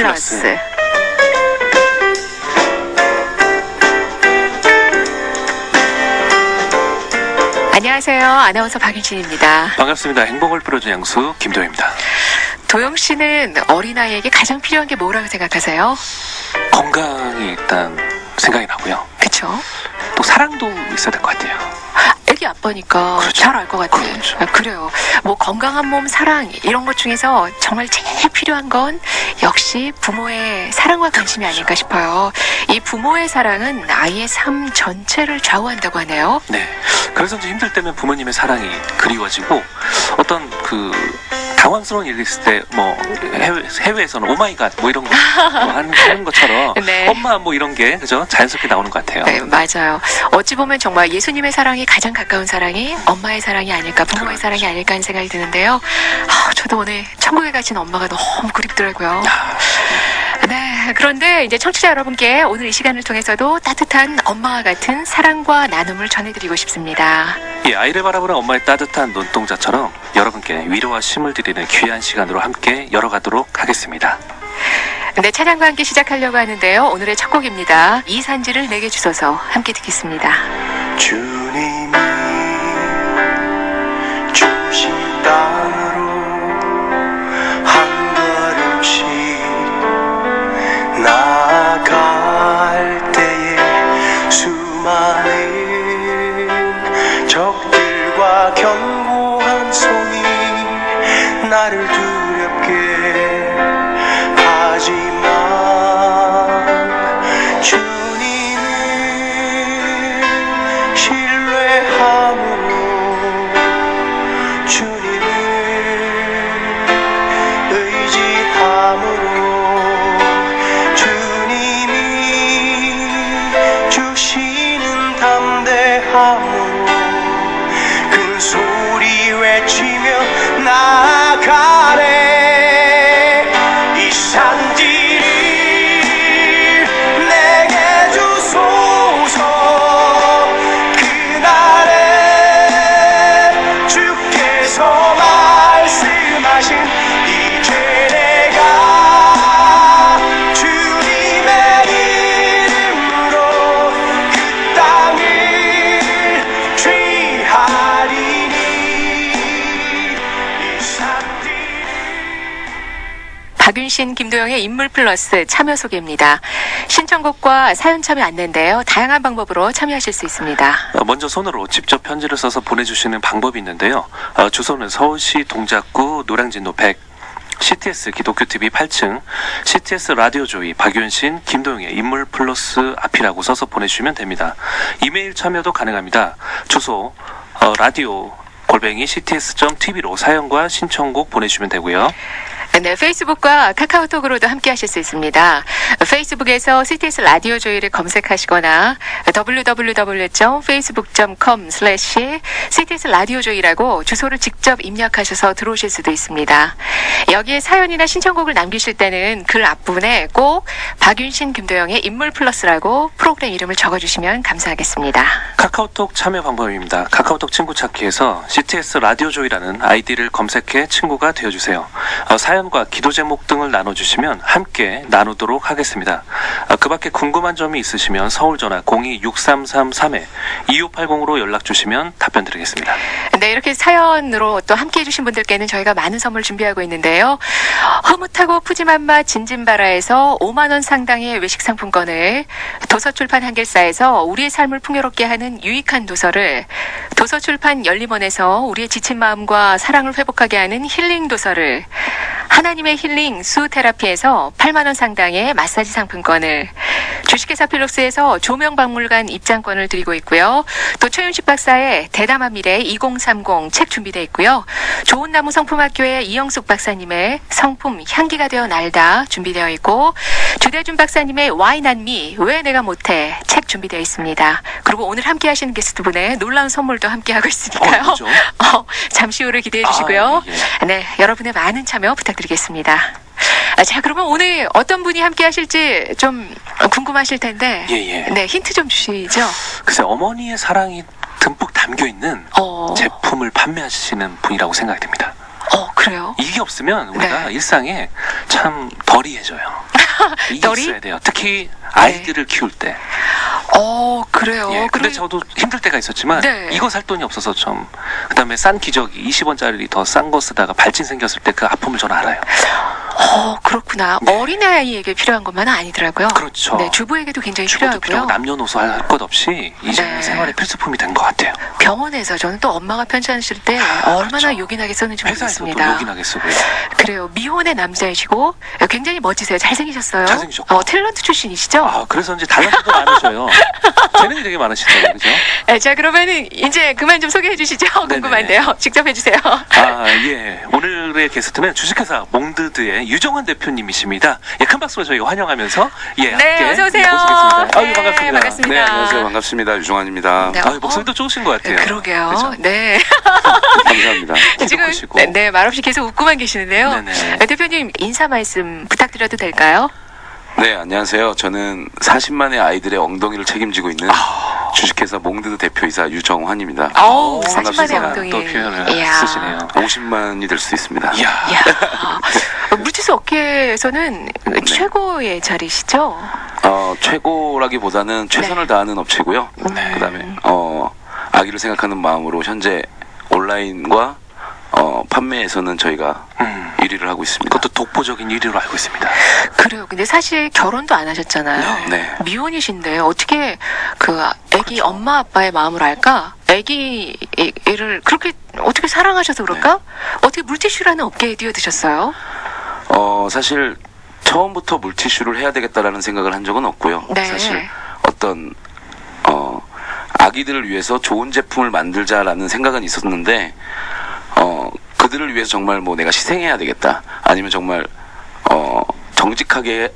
플러스. 안녕하세요. 아나운서 박윤진입니다. 반갑습니다. 행복을 뿌려준 양수 김도희입니다. 도영 씨는 어린아이에게 가장 필요한 게 뭐라고 생각하세요? 건강이 일단 생각이 나고요. 그쵸? 또 사랑도 있어야 될 것 같아요. 애기 아빠니까 그렇죠. 잘 알 것 같아. 그렇죠. 그래요. 뭐 건강한 몸, 사랑 이런 것 중에서 정말 제일 필요한 건 역시 부모의 사랑과 관심이 그렇죠. 아닐까 싶어요. 이 부모의 사랑은 아이의 삶 전체를 좌우한다고 하네요. 네. 그래서 이제 힘들 때면 부모님의 사랑이 그리워지고 어떤 그 당황스러운 일이 있을 때 뭐 해외에서는 오마이갓 뭐 이런 거 뭐 하는 것처럼 네. 엄마 뭐 이런 게 그죠 자연스럽게 나오는 것 같아요. 네, 맞아요. 어찌 보면 정말 예수님의 사랑이 가장 가까운 사랑이 엄마의 사랑이 아닐까, 부모의 그렇죠. 사랑이 아닐까 하는 생각이 드는데요. 저도 오늘 천국에 가신 엄마가 너무 그립더라고요. 네, 그런데 이제 청취자 여러분께 오늘 이 시간을 통해서도 따뜻한 엄마와 같은 사랑과 나눔을 전해드리고 싶습니다. 이 아이를 바라보는 엄마의 따뜻한 눈동자처럼 여러분께 위로와 힘을 드리는 귀한 시간으로 함께 열어가도록 하겠습니다. 네, 찬양과 함께 시작하려고 하는데요. 오늘의 첫 곡입니다. 이 산지를 내게 주소서 함께 듣겠습니다. 주님이 주신 땅으로 한 걸음씩 나아갈 때에 수많은 적들과 견고한 손이 나를 두렵게 하지만 주님을 신뢰함으로 주님을 의지함으로 주님이 주시는 담대함으로 큰 소리 외치며 나아가래. 이 산지를 내게 주소서. 그날에 주께서 말씀하신 이제 내가 주님의 이름으로 그 땅을 취하리니. 이 산지를 박윤신, 김도영의 인물 플러스 참여 소개입니다. 신청곡과 사연 참여 안내인데요. 다양한 방법으로 참여하실 수 있습니다. 먼저 손으로 직접 편지를 써서 보내주시는 방법이 있는데요. 주소는 서울시 동작구 노량진로 100 CTS 기독교TV 8층 CTS 라디오조이 박윤신 김도영의 인물 플러스 앞이라고 써서 보내주시면 됩니다. 이메일 참여도 가능합니다. 주소 라디오 @cts.tv로 사연과 신청곡 보내주시면 되고요. 네, 페이스북과 카카오톡으로도 함께 하실 수 있습니다. 페이스북에서 CTS 라디오 조이를 검색하시거나 www.facebook.com/CTS 라디오 조이라고 주소를 직접 입력하셔서 들어오실 수도 있습니다. 여기에 사연이나 신청곡을 남기실 때는 글 앞부분에 꼭 박윤신, 김도영의 인물 플러스라고 프로그램 이름을 적어주시면 감사하겠습니다. 카카오톡 참여 방법입니다. 카카오톡 친구 찾기에서 CTS 라디오 조이라는 아이디를 검색해 친구가 되어주세요. 사연과 기도 제목 등을 나눠주시면 함께 나누도록 하겠습니다. 그 밖에 궁금한 점이 있으시면 서울전화 02-6333-2580으로 연락주시면 답변 드리겠습니다. 네, 이렇게 사연으로 또 함께 해주신 분들께는 저희가 많은 선물 준비하고 있는데요. 흐뭇하고 푸짐한 맛 진진바라에서 5만 원 상당의 외식 상품권을, 도서출판 한길사에서 우리의 삶을 풍요롭게 하는 유익한 도서를, 도서출판 열림원에서 우리의 지친 마음과 사랑을 회복하게 하는 힐링 도서를, 하나님의 힐링 수테라피에서 8만 원 상당의 마사지 상품권을, 주식회사 필록스에서 조명박물관 입장권을 드리고 있고요. 또 최윤식 박사의 대담한 미래 2030 책 준비되어 있고요. 좋은 나무 성품학교의 이영숙 박사님의 성품 향기가 되어 날다 준비되어 있고, 주대준 박사님의 와인 안미 왜 내가 못해 책 준비되어 있습니다. 그리고 오늘 함께 하시는 게스트분의 놀라운 선물도 함께 하고 있으니까요. 그렇죠? 잠시 후를 기대해 주시고요. 예. 네, 여러분의 많은 참여 부탁드리겠습니다. 자, 그러면 오늘 어떤 분이 함께 하실지 좀 궁금하실 텐데, 예. 네, 힌트 좀 주시죠. 글쎄 어머니의 사랑이 듬뿍 담겨있는 어. 제품을 판매하시는 분이라고 생각이 됩니다. 그래요? 이게 없으면 우리가 네. 일상에 참 덜이해져요. 이게 떨이? 있어야 돼요. 특히 아이들을 키울 때. 그래요. 예, 근데 그럼- 저도 힘들 때가 있었지만 네. 이거 살 돈이 없어서 좀 그다음에 싼 기저귀 20원짜리 더 싼 거 쓰다가 발진 생겼을 때 그 아픔을 저는 알아요. 그렇구나. 어린아이에게 필요한 것만은 아니더라고요. 그렇죠. 네, 주부에게도 굉장히 주부도 필요하고요. 필요하고 남녀노소 할 것 없이 이제는 네. 생활의 필수품이 된 것 같아요. 병원에서 저는 또 엄마가 편찮으실 때 얼마나 그렇죠. 요긴하게 썼는지 회사에서도 모르겠습니다. 요긴하게 쓰고요. 그래요. 미혼의 남자이시고 굉장히 멋지세요. 잘생기셨어요. 잘생기셨고. 탤런트 출신이시죠? 그래서 이제 달란트도 많으셔요. 재능이 되게 많으시죠, 그죠? 자, 그러면은 이제 그만 좀 소개해 주시죠. 궁금한데요. 직접 해주세요. 예. 오늘의 게스트는 주식회사 몽드드의 유정환 대표님이십니다. 예, 큰 박수로 저희가 환영하면서 네, 함께 어서 오세요. 모시겠습니다. 네, 반갑습니다. 반갑습니다. 네, 안녕하세요. 반갑습니다. 유종환입니다. 네. 목소리도 좋으신 것 같아요. 그러게요. 그죠? 네. 감사합니다. 지금 크시고. 네, 말없이 계속 웃고만 계시는데요. 네네. 대표님 인사 말씀 부탁드려도 될까요? 네, 안녕하세요. 저는 40만의 아이들의 엉덩이를 책임지고 있는 주식회사 몽드드 대표이사 유정환입니다. 어우, 반갑습니다. 40만의 엉덩이. 또 표현을 이야. 쓰시네요. 50만이 될 수도 있습니다. 이야. 이야. 물티슈 업계에서는 최고의 자리시죠? 최고라기보다는 최선을 다하는 업체고요. 네. 그다음에 아기를 생각하는 마음으로 현재 온라인과 판매에서는 저희가 1위를 하고 있습니다. 그것도 독보적인 1위로 알고 있습니다. 그래요. 근데 사실 결혼도 안 하셨잖아요. 네. 미혼이신데 어떻게 그 아기 엄마 아빠의 마음을 알까? 아기를 그렇게 어떻게 사랑하셔서 그럴까? 어떻게 물티슈라는 업계에 뛰어드셨어요? 사실 처음부터 물티슈를 해야 되겠다라는 생각을 한 적은 없고요. 네. 사실 어떤 아기들을 위해서 좋은 제품을 만들자라는 생각은 있었는데 그들을 위해서 정말 뭐 내가 희생해야 되겠다 아니면 정말 정직하게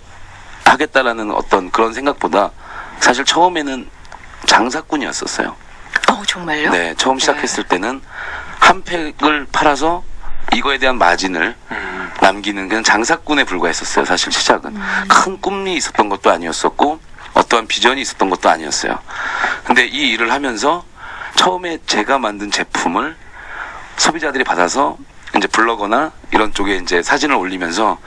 하겠다라는 어떤 그런 생각보다 사실 처음에는 장사꾼이었었어요. 정말요? 네, 처음 시작했을 때는 한 팩을 팔아서 이거에 대한 마진을 남기는 그냥 장사꾼에 불과했었어요. 사실 시작은 큰 꿈이 있었던 것도 아니었었고 어떠한 비전이 있었던 것도 아니었어요. 근데 이 일을 하면서 처음에 제가 만든 제품을 소비자들이 받아서 이제 블로거나 이런 쪽에 이제 사진을 올리면서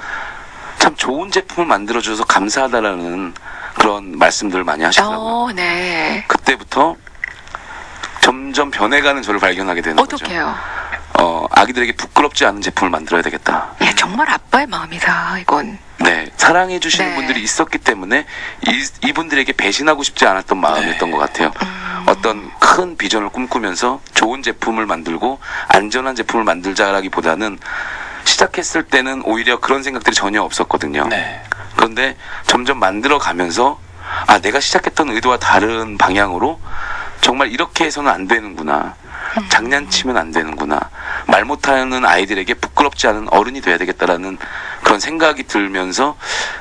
참 좋은 제품을 만들어줘서 감사하다라는 그런 말씀들을 많이 하시더라고요. 네. 그때부터 점점 변해가는 저를 발견하게 되는 거죠. 어떡해요? 아기들에게 부끄럽지 않은 제품을 만들어야 되겠다. 야, 정말 아빠의 마음이다, 이건. 네, 사랑해 주시는 네. 분들이 있었기 때문에 이분들에게 배신하고 싶지 않았던 마음이었던 것 같아요. 어떤 큰 비전을 꿈꾸면서 좋은 제품을 만들고 안전한 제품을 만들자라기보다는 시작했을 때는 오히려 그런 생각들이 전혀 없었거든요. 네. 그런데 점점 만들어 가면서 내가 시작했던 의도와 다른 방향으로 정말 이렇게 해서는 안 되는구나. 장난치면 안 되는구나. 말 못하는 아이들에게 부끄럽지 않은 어른이 돼야 되겠다라는 그런 생각이 들면서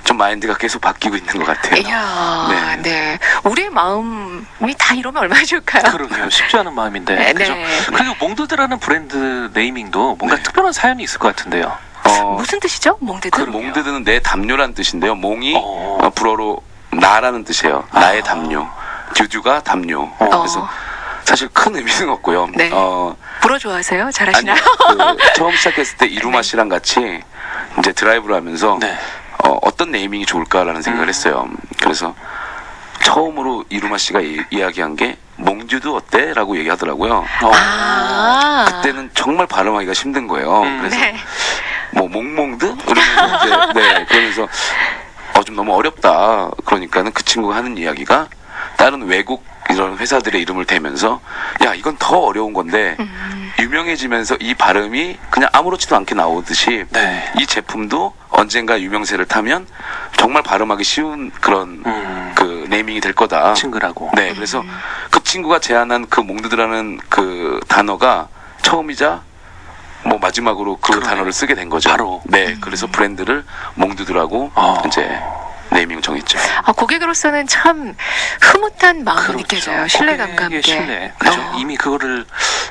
좀 마인드가 계속 바뀌고 있는 것 같아요. 이야, 네. 네. 우리의 마음이 다 이러면 얼마나 좋을까요? 그러게요. 쉽지 않은 마음인데. 네, 그죠? 네. 그리고 몽드드라는 브랜드 네이밍도 뭔가 특별한 사연이 있을 것 같은데요. 무슨 뜻이죠? 몽드드? 그 몽드드는 내 담요란 뜻인데요. 몽이 어. 불어로 나라는 뜻이에요. 나의 담요. 듀듀가 담요. 그래서 사실 큰 의미는 없고요. 네. 불어 좋아하세요? 잘하시나요? 아니요. 처음 시작했을 때 이루마 씨랑 같이 이제 드라이브를 하면서 네. 어떤 네이밍이 좋을까라는 생각을 했어요. 그래서 처음으로 이루마 씨가 이야기한 게 몽듀드 어때? 라고 얘기하더라고요. 그때는 정말 발음하기가 힘든 거예요. 그래서 네. 뭐 몽몽드? 이러면서 이제 네, 그러면서 좀 너무 어렵다. 그러니까는 그 친구가 하는 이야기가 다른 외국 이런 회사들의 이름을 대면서 야 이건 더 어려운 건데 유명해지면서 이 발음이 그냥 아무렇지도 않게 나오듯이 네. 이 제품도 언젠가 유명세를 타면 정말 발음하기 쉬운 그런 그 네이밍이 될 거다. 친근하고. 네, 그래서 그 친구가 제안한 그 몽드드라는 그 단어가 처음이자 뭐 마지막으로 그 그러네요. 단어를 쓰게 된 거죠. 바로. 네, 그래서 브랜드를 몽드드라고 이제 네이밍 정했죠. 고객으로서는 참 흐뭇한 마음이 느껴져요. 신뢰감과 함께. 고객의 신뢰. 그죠. 이미 그거를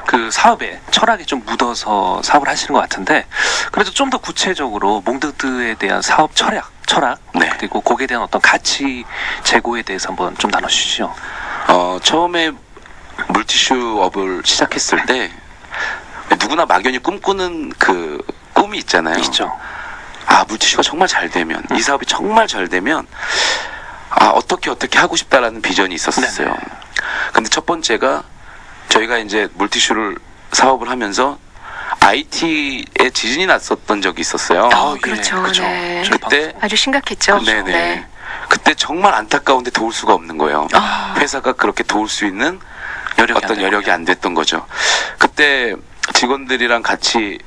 그 사업에 철학에 좀 묻어서 사업을 하시는 것 같은데 그래도 좀 더 구체적으로 몽드드에 대한 사업 철학 네. 그리고 거기에 대한 어떤 가치 제고에 대해서 한번 좀 나눠주시죠. 처음에 물티슈업을 시작했을 때 누구나 막연히 꿈꾸는 그 꿈이 있잖아요. 있죠. 물티슈가 정말 잘 되면, 이 사업이 정말 잘 되면, 어떻게 하고 싶다라는 비전이 있었어요. 네네. 근데 첫 번째가 저희가 이제 물티슈를 사업을 하면서 IT에 지진이 났었던 적이 있었어요. 그렇죠. 그렇죠. 네. 그때 아주 심각했죠. 네네. 네. 그때 정말 안타까운데 도울 수가 없는 거예요. 아. 회사가 그렇게 도울 수 있는 여력이 어떤 안 여력이 안 됐던 거죠. 그때 직원들이랑 같이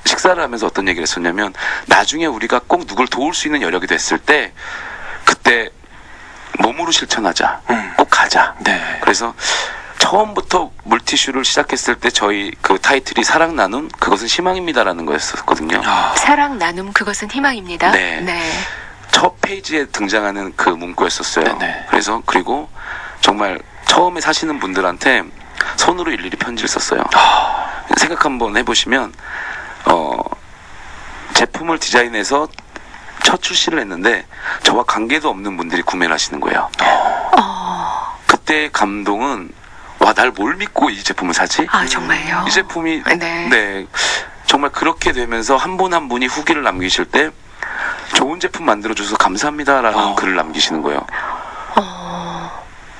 식사를 하면서 어떤 얘기를 했었냐면, 나중에 우리가 꼭 누굴 도울 수 있는 여력이 됐을 때 그때 몸으로 실천하자. 꼭 가자. 네. 그래서 처음부터 물티슈를 시작했을 때 저희 그 타이틀이 사랑 나눔 그것은 희망입니다라는 거였었거든요. 사랑 나눔 그것은 희망입니다. 네. 네. 첫 페이지에 등장하는 그 문구였었어요. 네네. 그래서 그리고 정말 처음에 사시는 분들한테 손으로 일일이 편지를 썼어요. 생각 한번 해보시면 제품을 디자인해서 첫 출시를 했는데 저와 관계도 없는 분들이 구매를 하시는 거예요. 그때의 감동은 날 뭘 믿고 이 제품을 사지? 정말요? 이 제품이 네. 네, 정말 그렇게 되면서 한 분 한 분이 후기를 남기실 때 좋은 제품 만들어줘서 감사합니다라는 글을 남기시는 거예요.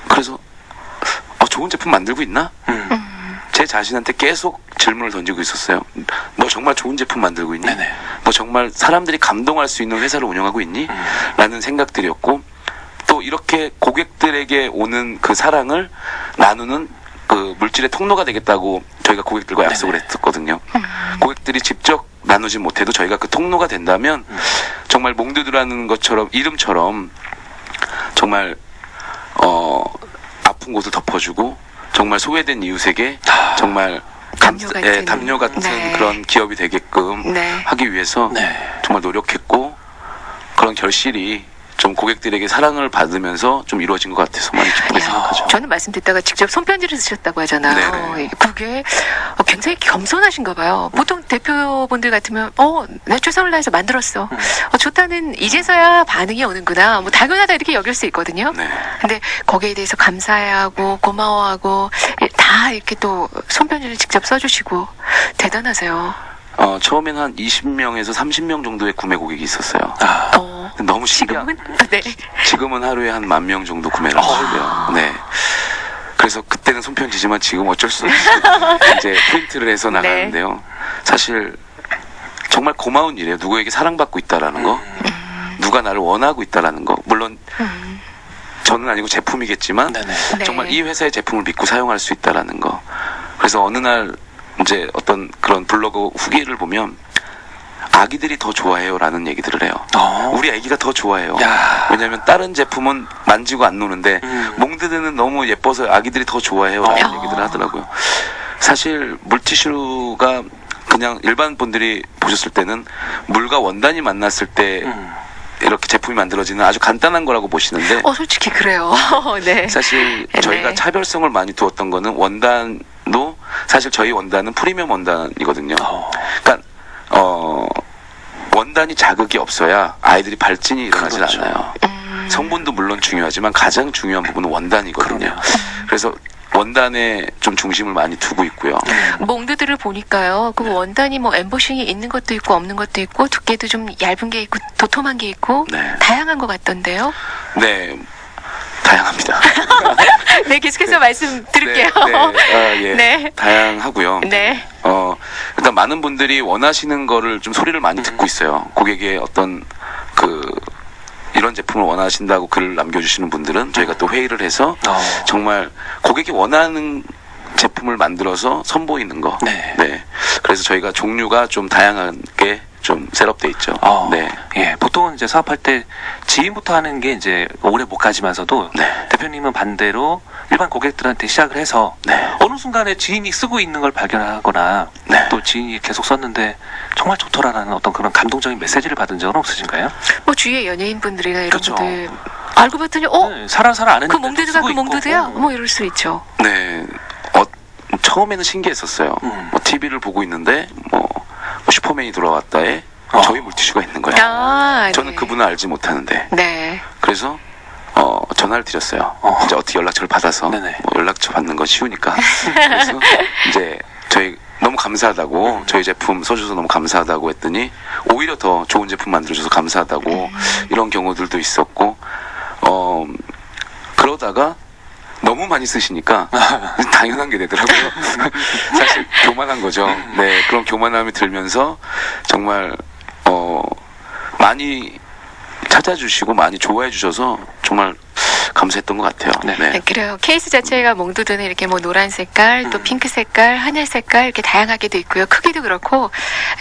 그래서 좋은 제품 만들고 있나? 제 자신한테 계속 질문을 던지고 있었어요. 너 정말 좋은 제품 만들고 있니? 네네. 너 정말 사람들이 감동할 수 있는 회사를 운영하고 있니? 라는 생각들이었고, 또 이렇게 고객들에게 오는 그 사랑을 나누는 그 물질의 통로가 되겠다고 저희가 고객들과 약속을 했었거든요. 고객들이 직접 나누지 못해도 저희가 그 통로가 된다면 정말 몽드드라는 것처럼, 이름처럼 정말 아픈 곳을 덮어주고 정말 소외된 이웃에게 정말 담요 같은 네. 그런 기업이 되게끔 네. 하기 위해서 네. 정말 노력했고, 그런 결실이 좀 고객들에게 사랑을 받으면서 좀 이루어진 것 같아서 많이 기쁘게 생각하죠. 저는 말씀 듣다가 직접 손편지를 쓰셨다고 하잖아요. 네네. 그게 굉장히 겸손하신가 봐요. 보통 대표분들 같으면 내가 최선을 다해서 만들었어. 좋다는 이제서야 반응이 오는구나. 뭐 당연하다 이렇게 여길 수 있거든요. 네. 근데 거기에 대해서 감사해하고 고마워하고 다 이렇게 또 손편지를 직접 써주시고 대단하세요. 처음에는 한 20명에서 30명 정도의 구매 고객이 있었어요. 너무 신기한. 지금은? 네. 지금은 하루에 한 10,000명 정도 구매를 하시고요. 네. 그래서 그때는 손편지지만 지금 어쩔 수 없이 이제 프린트를 해서 나가는데요. 사실 정말 고마운 일이에요. 누구에게 사랑받고 있다라는 거, 누가 나를 원하고 있다라는 거. 물론 저는 아니고 제품이겠지만 네네. 정말 이 회사의 제품을 믿고 사용할 수 있다라는 거. 그래서 어느 날 이제 어떤 그런 블로그 후기를 보면 아기들이 더 좋아해요라는 얘기들을 해요. 우리 아기가 더 좋아해요. 야. 왜냐하면 다른 제품은 만지고 안 노는데 몽드드는 너무 예뻐서 아기들이 더 좋아해요라는 얘기들을 하더라고요. 사실 물티슈가 그냥 일반 분들이 보셨을 때는 물과 원단이 만났을 때 이렇게 제품이 만들어지는 아주 간단한 거라고 보시는데 솔직히 그래요. 네. 사실 저희가 네. 차별성을 많이 두었던 거는 원단도 사실 저희 원단은 프리미엄 원단이거든요. 그러니까 원단이 자극이 없어야 아이들이 발진이 일어나질 그렇죠. 않아요. 성분도 물론 중요하지만 가장 중요한 부분은 원단이거든요. 그럼요. 그래서 원단에 좀 중심을 많이 두고 있고요. 몽드들을 보니까요. 그 원단이 뭐 엠보싱이 있는 것도 있고 없는 것도 있고 두께도 좀 얇은 게 있고 도톰한 게 있고 네. 다양한 것 같던데요. 네, 다양합니다. 네, 계속해서 말씀드릴게요. 예, 네. 다양하고요. 네. 일단 많은 분들이 원하시는 거를 좀 소리를 많이 듣고 있어요. 고객의 어떤 이런 제품을 원하신다고 글을 남겨주시는 분들은 저희가 또 회의를 해서 정말 고객이 원하는 제품을 만들어서 선보이는 거. 네. 그래서 저희가 종류가 좀 다양하게 좀 셋업돼 있죠. 네. 예, 보통은 이제 사업할 때 지인부터 하는 게 이제 오래 못 가지만서도 네. 대표님은 반대로 일반 고객들한테 시작을 해서 네. 어느 순간에 지인이 쓰고 있는 걸 발견하거나 네. 또 지인이 계속 썼는데 정말 좋더라라는 어떤 그런 감동적인 메시지를 받은 적은 없으신가요? 뭐 주위에 연예인분들이나 이런 그렇죠. 분들 알고 봤더니 네, 사람 아는 그 몽드드가 그 몽드드야? 뭐 이럴 수 있죠. 네. 처음에는 신기했었어요. 뭐 TV를 보고 있는데 뭐 슈퍼맨이 돌아왔다에 저희 물티슈가 있는 거예요. 저는 네. 그분을 알지 못하는데. 네. 그래서 전화를 드렸어요. 이제 어떻게 연락처를 받아서 네네. 뭐 연락처 받는 건 쉬우니까. 그래서 이제 저희 너무 감사하다고 저희 제품 써주셔서 너무 감사하다고 했더니 오히려 더 좋은 제품 만들어줘서 감사하다고 이런 경우들도 있었고 그러다가 너무 많이 쓰시니까 당연한 게 되더라고요. 사실 교만한 거죠. 네, 그런 교만함이 들면서 정말 많이 찾아주시고 많이 좋아해 주셔서 정말 감사했던 것 같아요. 네. 네, 그래요. 케이스 자체가 몽두두는 이렇게 뭐 노란 색깔, 또 핑크 색깔, 하늘 색깔 이렇게 다양하게도 있고요. 크기도 그렇고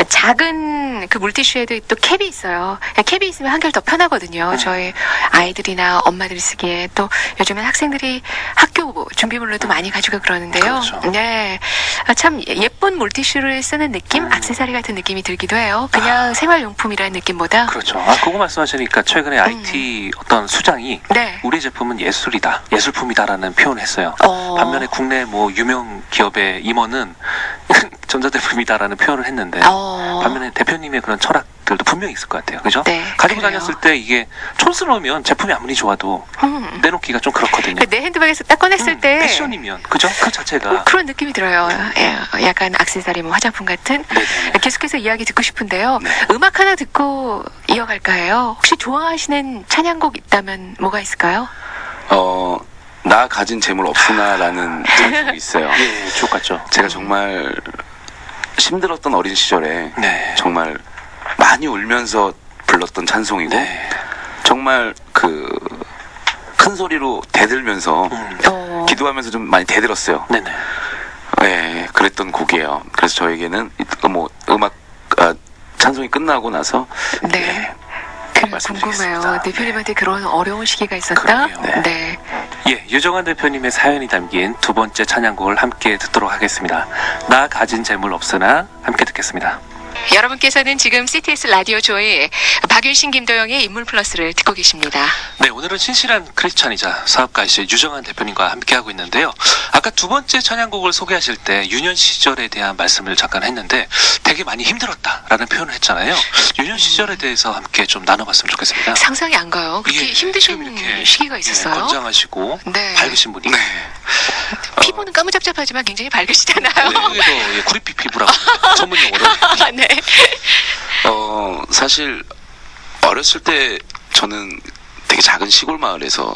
작은 그 물티슈에도 또 캡이 있어요. 캡이 있으면 한결 더 편하거든요. 저희 아이들이나 엄마들이 쓰기에 또 요즘엔 학생들이 학교 준비물로도 많이 가지고 그러는데요. 그렇죠. 네, 참 예쁜 물티슈를 쓰는 느낌, 액세서리 같은 느낌이 들기도 해요. 그냥 생활용품이라는 느낌보다. 그렇죠. 그거 말씀하시니까 최근에 IT 어떤 수장이 네. 우리 제품은 예술이다, 예술품이다라는 표현을 했어요. 반면에 국내 뭐 유명 기업의 임원은 전자제품이다라는 표현을 했는데 반면에 대표님의 그런 철학들도 분명히 있을 것 같아요. 그죠? 네, 가지고 그래요. 다녔을 때 이게 촌스러우면 제품이 아무리 좋아도 내놓기가 좀 그렇거든요. 내 핸드백에서 딱 꺼냈을 때 패션이면 그죠? 그 자체가 그런 느낌이 들어요. 예, 약간 액세서리, 뭐 화장품 같은. 네네. 계속해서 이야기 듣고 싶은데요. 네. 음악 하나 듣고 이어갈까 해요. 혹시 좋아하시는 찬양곡 있다면 뭐가 있을까요? 나 가진 재물 없으나라는 찬송이 있어요. 예, 주옥 같죠. 제가 정말 힘들었던 어린 시절에 네. 정말 많이 울면서 불렀던 찬송이고 네. 정말 그 큰 소리로 대들면서 기도하면서 좀 많이 대들었어요. 네네. 네, 그랬던 곡이에요. 그래서 저에게는 뭐 음악 찬송이 끝나고 나서 네. 그래, 말씀드리겠습니다. 궁금해요. 대표님한테 그런 어려운 시기가 있었다? 그러게요. 네. 예, 유정환 대표님의 사연이 담긴 두 번째 찬양곡을 함께 듣도록 하겠습니다. 나 가진 재물 없으나 함께 듣겠습니다. 여러분께서는 지금 CTS 라디오 조이 박윤신, 김도영의 인물 플러스를 듣고 계십니다. 네, 오늘은 신실한 크리스찬이자 사업가이신 유정환 대표님과 함께하고 있는데요. 아까 두 번째 찬양곡을 소개하실 때 유년 시절에 대한 말씀을 잠깐 했는데 되게 많이 힘들었다라는 표현을 했잖아요. 유년 시절에 대해서 함께 좀 나눠봤으면 좋겠습니다. 상상이 안 가요. 그렇게 예, 힘드신 지금 이렇게, 시기가 있었어요? 건장하시고 네. 밝으신 분이. 네. 피부는 까무잡잡하지만 굉장히 밝으시잖아요. 네, 구리피 피부라고 전문 용어로. 네. 사실 어렸을 때 저는 되게 작은 시골 마을에서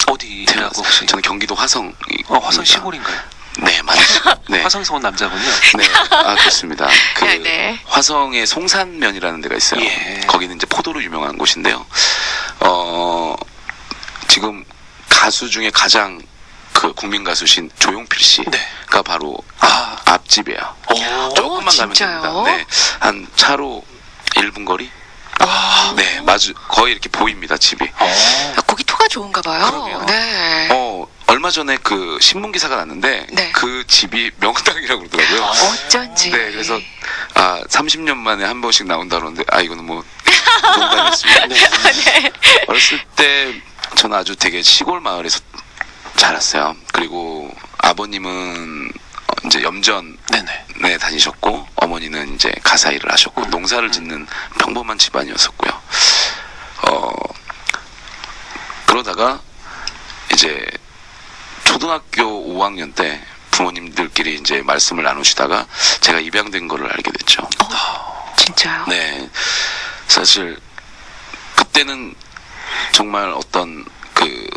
어디라고 태어났어요. 혹시? 저는 경기도 화성. 화성 시골인가요? 네, 맞아요. 네. 화성에서 온 남자군요. 네, 그렇습니다. 그 네. 화성의 송산면이라는 데가 있어요. 예. 거기는 이제 포도로 유명한 곳인데요. 지금 가수 중에 가장 그 국민 가수신 조용필 씨가 네. 바로 아. 앞집이에요. 조금만 가면 진짜요? 됩니다. 네, 한 차로 1분 거리? 아. 네, 거의 이렇게 보입니다, 집이. 거기 토가 좋은가 봐요. 그러게요. 네. 얼마 전에 그 신문 기사가 났는데 네. 그 집이 명당이라고 그러더라고요. 어쩐지. 네, 그래서 30년 만에 한 번씩 나온다 그러는데 이거는 뭐 농담이었습니다. 네. 어렸을 때 저는 아주 되게 시골 마을에서 자랐어요. 그리고 아버님은 이제 염전에 네네. 다니셨고 어머니는 이제 가사 일을 하셨고 농사를 짓는 평범한 집안이었었고요. 그러다가 이제 초등학교 5학년 때 부모님들끼리 이제 말씀을 나누시다가 제가 입양된 거를 알게 됐죠. 진짜요? 네, 사실 그때는 정말 어떤 그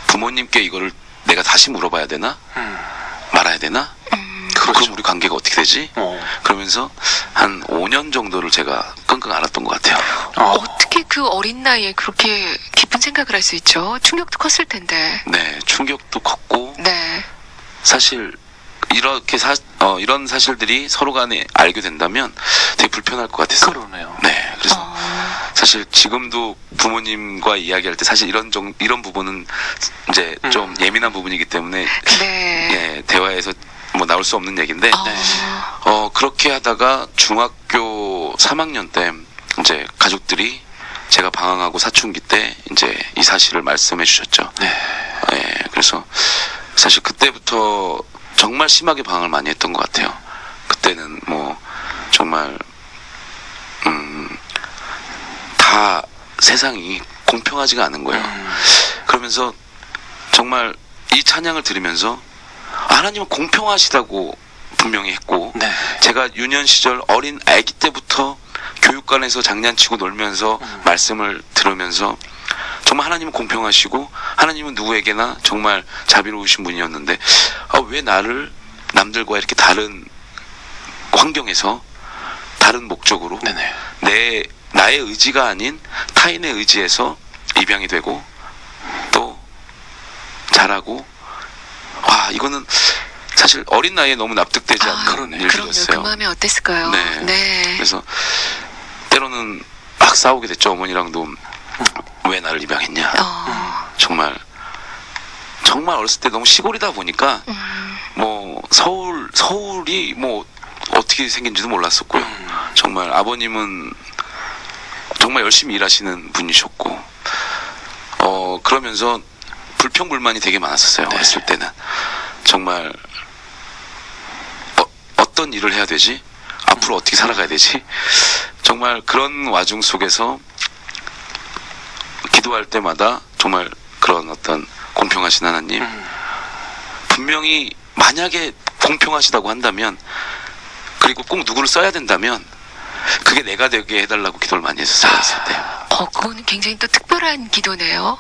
부모님께 이거를 내가 다시 물어봐야 되나 말아야 되나? 그럼 우리 관계가 어떻게 되지? 그러면서 한 5년 정도를 제가 끙끙 앓았던 것 같아요. 어떻게 그 어린 나이에 그렇게 깊은 생각을 할 수 있죠? 충격도 컸을 텐데. 네, 충격도 컸고 네. 사실 이렇게 이런 사실들이 서로 간에 알게 된다면 되게 불편할 것 같았어요. 그러네요. 네, 그래서 사실 지금도 부모님과 이야기할 때 사실 이런 부분은 이제 좀 예민한 부분이기 때문에 네. 예, 대화에서 뭐 나올 수 없는 얘기인데 그렇게 하다가 중학교 3학년 때 이제 가족들이 제가 방황하고 사춘기 때 이제 이 사실을 말씀해 주셨죠. 네. 예, 그래서 사실 그때부터 정말 심하게 방황을 많이 했던 것 같아요. 그때는 뭐 정말 다 세상이 공평하지가 않은 거예요. 그러면서 정말 이 찬양을 들으면서 하나님은 공평하시다고 분명히 했고 네. 제가 유년 시절 어린 아기 때부터 교육관에서 장난치고 놀면서 말씀을 들으면서 정말 하나님은 공평하시고 하나님은 누구에게나 정말 자비로우신 분이었는데 왜 나를 남들과 이렇게 다른 환경에서 다른 목적으로 네네. 나의 의지가 아닌 타인의 의지에서 입양이 되고 또 자라고 이거는 사실 어린 나이에 너무 납득되지 않는 일이었어요. 그럼요. 그 마음이 어땠을까요? 네. 그래서 때로는 막 싸우게 됐죠. 어머니랑도 왜 나를 입양했냐. 정말 어렸을 때 너무 시골이다 보니까 뭐 서울이 뭐 어떻게 생긴지도 몰랐었고요. 정말 아버님은 정말 열심히 일하시는 분이셨고 그러면서 불평불만이 되게 많았었어요. 어렸을 때는 정말 어떤 일을 해야 되지? 앞으로 어떻게 살아가야 되지? 정말 그런 와중 속에서 기도할 때마다 정말 그런 어떤 공평하신 하나님, 분명히 만약에 공평하시다고 한다면, 그리고 꼭 누구를 써야 된다면 그게 내가 되게 해달라고 기도를 많이 했었어요. 어렸을 때. 그거는 굉장히 또 특별한 기도네요.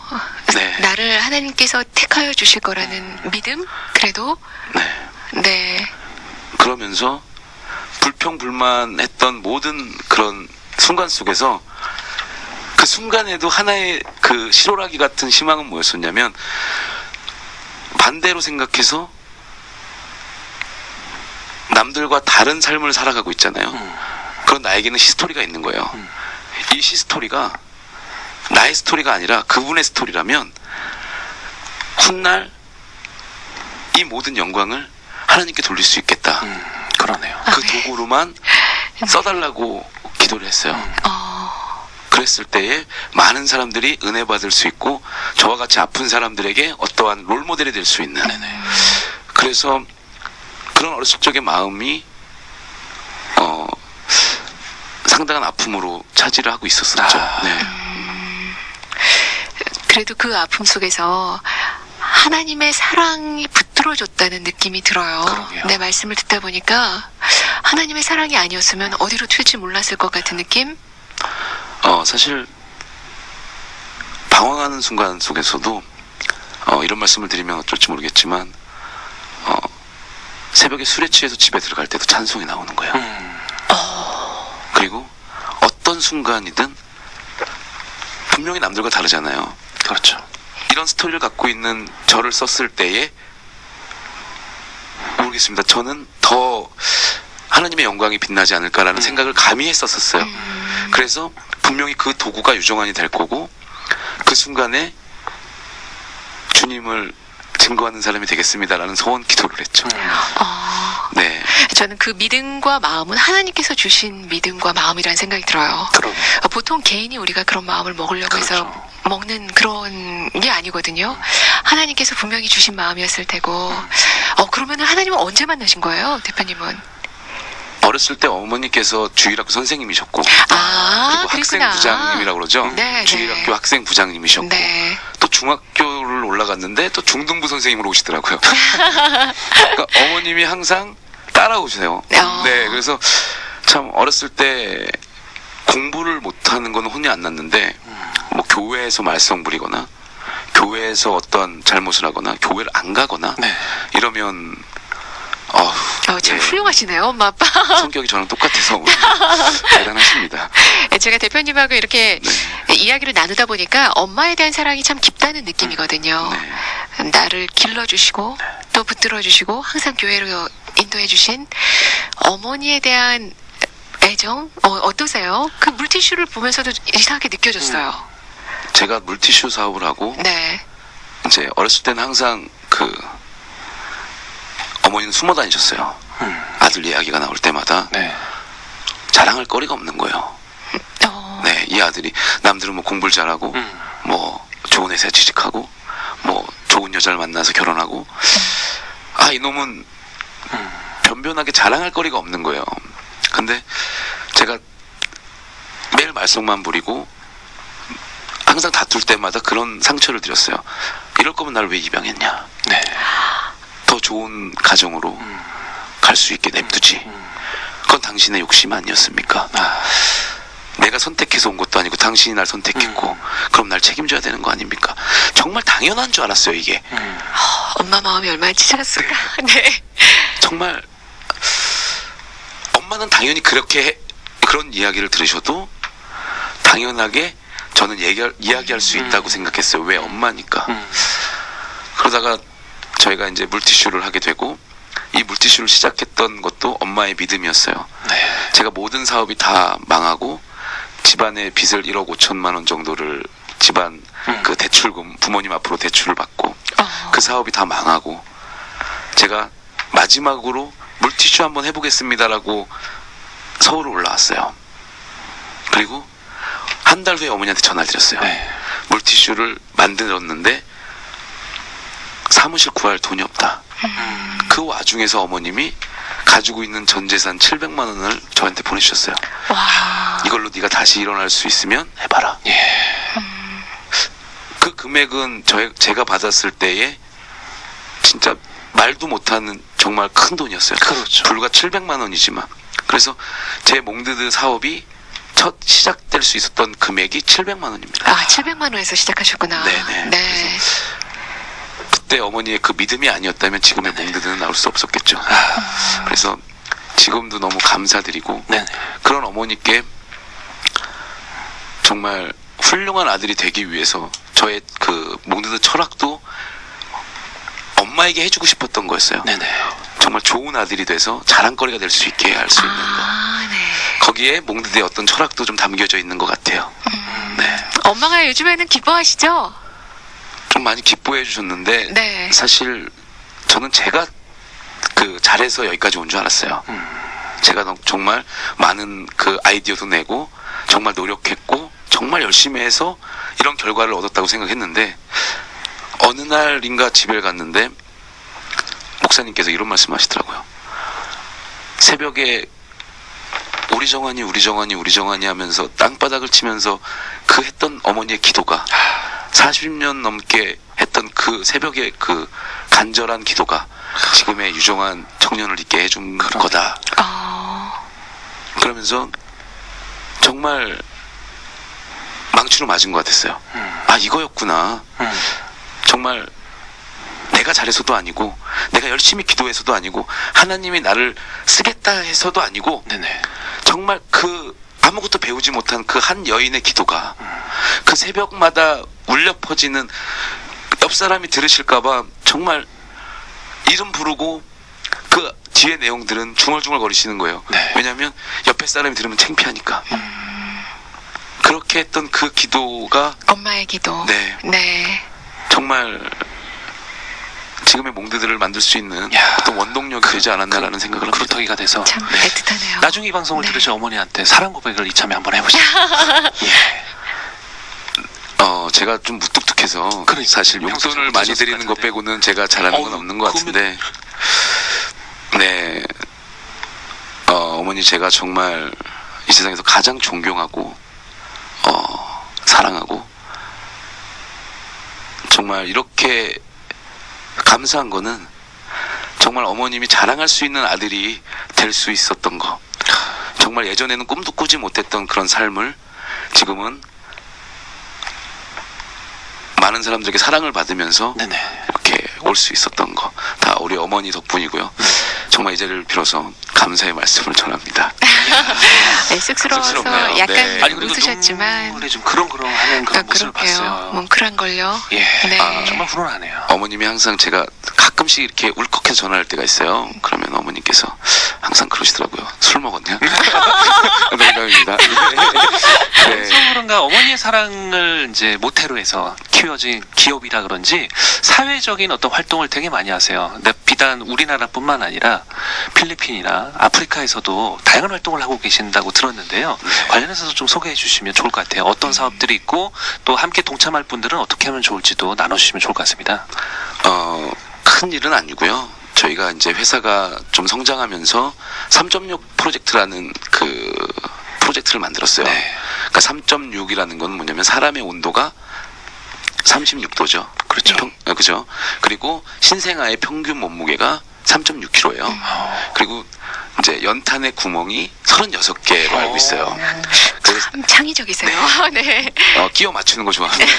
네. 나를 하나님께서 택하여 주실 거라는 믿음? 그래도? 네. 그러면서 불평불만했던 모든 그런 순간 속에서 그 순간에도 하나의 그 실오라기 같은 희망은 뭐였었냐면, 반대로 생각해서 남들과 다른 삶을 살아가고 있잖아요. 그런 나에게는 히스토리가 있는 거예요. 이 히스토리가 나의 스토리가 아니라 그분의 스토리라면 훗날 이 모든 영광을 하나님께 돌릴 수 있겠다. 그러네요. 그 도구로만 써달라고 기도를 했어요. 그랬을 때에 많은 사람들이 은혜 받을 수 있고 저와 같이 아픈 사람들에게 어떠한 롤모델이 될 수 있는. 그래서 그런 어렸을 적의 마음이 상당한 아픔으로 차지를 하고 있었었죠. 그래도 그 아픔 속에서 하나님의 사랑이 붙들어줬다는 느낌이 들어요. 그러게요. 내 말씀을 듣다 보니까 하나님의 사랑이 아니었으면 어디로 튈지 몰랐을 것 같은 느낌? 사실 방황하는 순간 속에서도 이런 말씀을 드리면 어쩔지 모르겠지만 새벽에 술에 취해서 집에 들어갈 때도 찬송이 나오는 거예요. 그리고 어떤 순간이든 분명히 남들과 다르잖아요. 그렇죠. 이런 스토리를 갖고 있는 저를 썼을 때에 모르겠습니다. 저는 더 하나님의 영광이 빛나지 않을까라는 생각을 감히 했었어요. 그래서 분명히 그 도구가 유정환이 될 거고 그 순간에 주님을 증거하는 사람이 되겠습니다라는 소원 기도를 했죠. 네. 저는 그 믿음과 마음은 하나님께서 주신 믿음과 마음이라는 생각이 들어요. 그럼. 보통 개인이 우리가 그런 마음을 먹으려고 해서 그렇죠. 먹는 그런 게 아니거든요. 하나님께서 분명히 주신 마음이었을 테고. 그러면은 하나님은 언제 만나신 거예요, 대표님은? 어렸을 때 어머니께서 주일학교 선생님이셨고 그리고 그랬구나. 학생부장님이라고 그러죠. 네, 주일학교 네. 학생부장님이셨고 네. 또 중학교를 올라갔는데 또 중등부 선생님으로 오시더라고요. 그러니까 어머님이 항상 따라오세요. 네, 그래서 참 어렸을 때 공부를 못하는 건 혼이 안 났는데 뭐 교회에서 말썽 부리거나 교회에서 어떤 잘못을 하거나 교회를 안 가거나 이러면 참 훌륭하시네요, 엄마, 아빠. 성격이 저랑 똑같아서 대단하십니다. 제가 대표님하고 이렇게 이야기를 나누다 보니까 엄마에 대한 사랑이 참 깊다는 느낌이거든요. 나를 길러주시고 또 붙들어주시고 항상 교회로 인도해주신 어머니에 대한 애정? 어떠세요? 그 물티슈를 보면서도 이상하게 느껴졌어요. 제가 물티슈 사업을 하고 네. 이제 어렸을 때는 항상 어머니는 숨어 다니셨어요. 아들 이야기가 나올 때마다 자랑할 거리가 없는 거예요. 네, 이 아들이 남들은 뭐 공부를 잘하고 뭐 좋은 회사에 취직하고 뭐 좋은 여자를 만나서 결혼하고 이놈은 변변하게 자랑할 거리가 없는 거예요. 근데 제가 매일 말썽만 부리고 항상 다툴 때마다 그런 상처를 드렸어요. 이럴 거면 날 왜 입양했냐. 더 좋은 가정으로 갈 수 있게 냅두지. 그건 당신의 욕심 아니었습니까? 내가 선택해서 온 것도 아니고 당신이 날 선택했고 그럼 날 책임져야 되는 거 아닙니까? 정말 당연한 줄 알았어요, 이게. 엄마 마음이 얼마나 찢어졌을까. 네. 정말 엄마는 당연히 그런 이야기를 들으셔도 당연하게 저는 이야기할 수 있다고 생각했어요. 왜 엄마니까. 그러다가 저희가 이제 물티슈를 하게 되고 이 물티슈를 시작했던 것도 엄마의 믿음이었어요. 네. 제가 모든 사업이 다 망하고 집안의 빚을 1억 5천만 원 정도를 집안 그 대출금 부모님 앞으로 대출을 받고 그 사업이 다 망하고 제가 마지막으로 물티슈 한번 해보겠습니다라고 서울을 올라왔어요. 그리고 한 달 후에 어머니한테 전화를 드렸어요. 네. 물티슈를 만들었는데 사무실 구할 돈이 없다. 그 와중에서 어머님이 가지고 있는 전 재산 700만 원을 저한테 보내주셨어요. 와. 이걸로 네가 다시 일어날 수 있으면 해봐라. 그 금액은 제가 받았을 때에 진짜 말도 못하는 정말 큰 돈이었어요. 그렇죠. 불과 700만 원이지만. 그래서 제 몽드드 사업이 첫 시작될 수 있었던 금액이 700만 원입니다. 아, 700만 원에서 시작하셨구나. 네네. 네. 그때 어머니의 그 믿음이 아니었다면 지금의 몽드드는 나올 수 없었겠죠. 그래서 지금도 너무 감사드리고 네네. 그런 어머니께 정말 훌륭한 아들이 되기 위해서 저의 그 몽드드 철학도 엄마에게 해주고 싶었던 거였어요. 네네. 정말 좋은 아들이 돼서 자랑거리가 될 수 있게 할 수 있는 거. 아, 네. 거기에 몽드드의 어떤 철학도 좀 담겨져 있는 것 같아요. 네. 엄마가 요즘에는 기뻐하시죠? 좀 많이 기뻐해 주셨는데 네. 사실 저는 제가 그 잘해서 여기까지 온 줄 알았어요. 제가 정말 많은 그 아이디어도 내고 정말 노력했고 정말 열심히 해서 이런 결과를 얻었다고 생각했는데 어느 날인가 집에 갔는데 목사님께서 이런 말씀하시더라고요. 새벽에 우리 정환이 하면서 땅바닥을 치면서 그 했던 어머니의 기도가 40년 넘게 했던 그 새벽의 그 간절한 기도가 지금의 유정한 청년을 있게 해준 거다. 그러면서 정말 망치로 맞은 것 같았어요. 아, 이거였구나. 정말 내가 잘해서도 아니고 내가 열심히 기도해서도 아니고 하나님이 나를 쓰겠다 해서도 아니고 네네. 정말 그 아무것도 배우지 못한 그 한 여인의 기도가 그 새벽마다 울려 퍼지는 옆 사람이 들으실까봐 정말 이름 부르고 그 뒤에 내용들은 중얼중얼 거리시는 거예요. 네. 왜냐하면 옆에 사람이 들으면 창피하니까. 그렇게 했던 그 기도가 엄마의 기도. 네. 네. 정말 지금의 몽드들을 만들 수 있는 야. 어떤 원동력이 되지 않았나라는 생각을 합니다. 그루터기가 돼서 참 애틋하네요. 나중에 이 방송을 네. 들으신 어머니한테 사랑 고백을 이참에 한번 해보시죠. 예. 제가 좀 무뚝뚝해서 그러니까, 사실 평소 용돈을 잘 많이 못하셨을 드리는 것 것 빼고는 제가 잘하는 건 없는 것 같은데 네 어머니 제가 정말 이 세상에서 가장 존경하고 사랑하고 정말 이렇게 감사한 거는 정말 어머님이 자랑할 수 있는 아들이 될 수 있었던 거. 정말 예전에는 꿈도 꾸지 못했던 그런 삶을 지금은 많은 사람들에게 사랑을 받으면서 네네. 이렇게 올 수 있었던 거 다 우리 어머니 덕분이고요. 정말 이 자리를 빌어서 감사의 말씀을 전합니다. 네, 쑥스러워서 쑥스럽네요. 약간 네. 아니 그래도 웃으셨지만 눈물에 좀 그렁그렁하는 그런 모습을 봤어요. 뭉클한 걸요. 예. 네. 정말 훈훈하네요. 어머님이 항상 제가 가끔씩 이렇게 울컥해서 전화할 때가 있어요. 그러면 어머님께서 항상 그러시더라고요. 술 먹었냐? 농담입니다. 그래서 그런가 어머니의 사랑을 이제 모태로 해서 키워진 기업이라 그런지 사회적인 어떤 활동을 되게 많이 하세요. 근데 비단 우리나라뿐만 아니라 필리핀이나 아프리카에서도 다양한 활동을 하고 계신다고 들었는데요. 관련해서도 좀 소개해 주시면 좋을 것 같아요. 어떤 사업들이 있고 또 함께 동참할 분들은 어떻게 하면 좋을지도 나눠주시면 좋을 것 같습니다. 큰 일은 아니고요. 저희가 이제 회사가 좀 성장하면서 3.6 프로젝트라는 그 프로젝트를 만들었어요. 네. 그러니까 3.6이라는 건 뭐냐면 사람의 온도가 36도죠. 그렇죠. 그죠. 그리고 신생아의 평균 몸무게가 3.6kg예요. 그리고 이제 연탄의 구멍이 36개로 알고 있어요. 그래서 참 창의적이세요. 네. 끼워 맞추는 거 좋아합니다.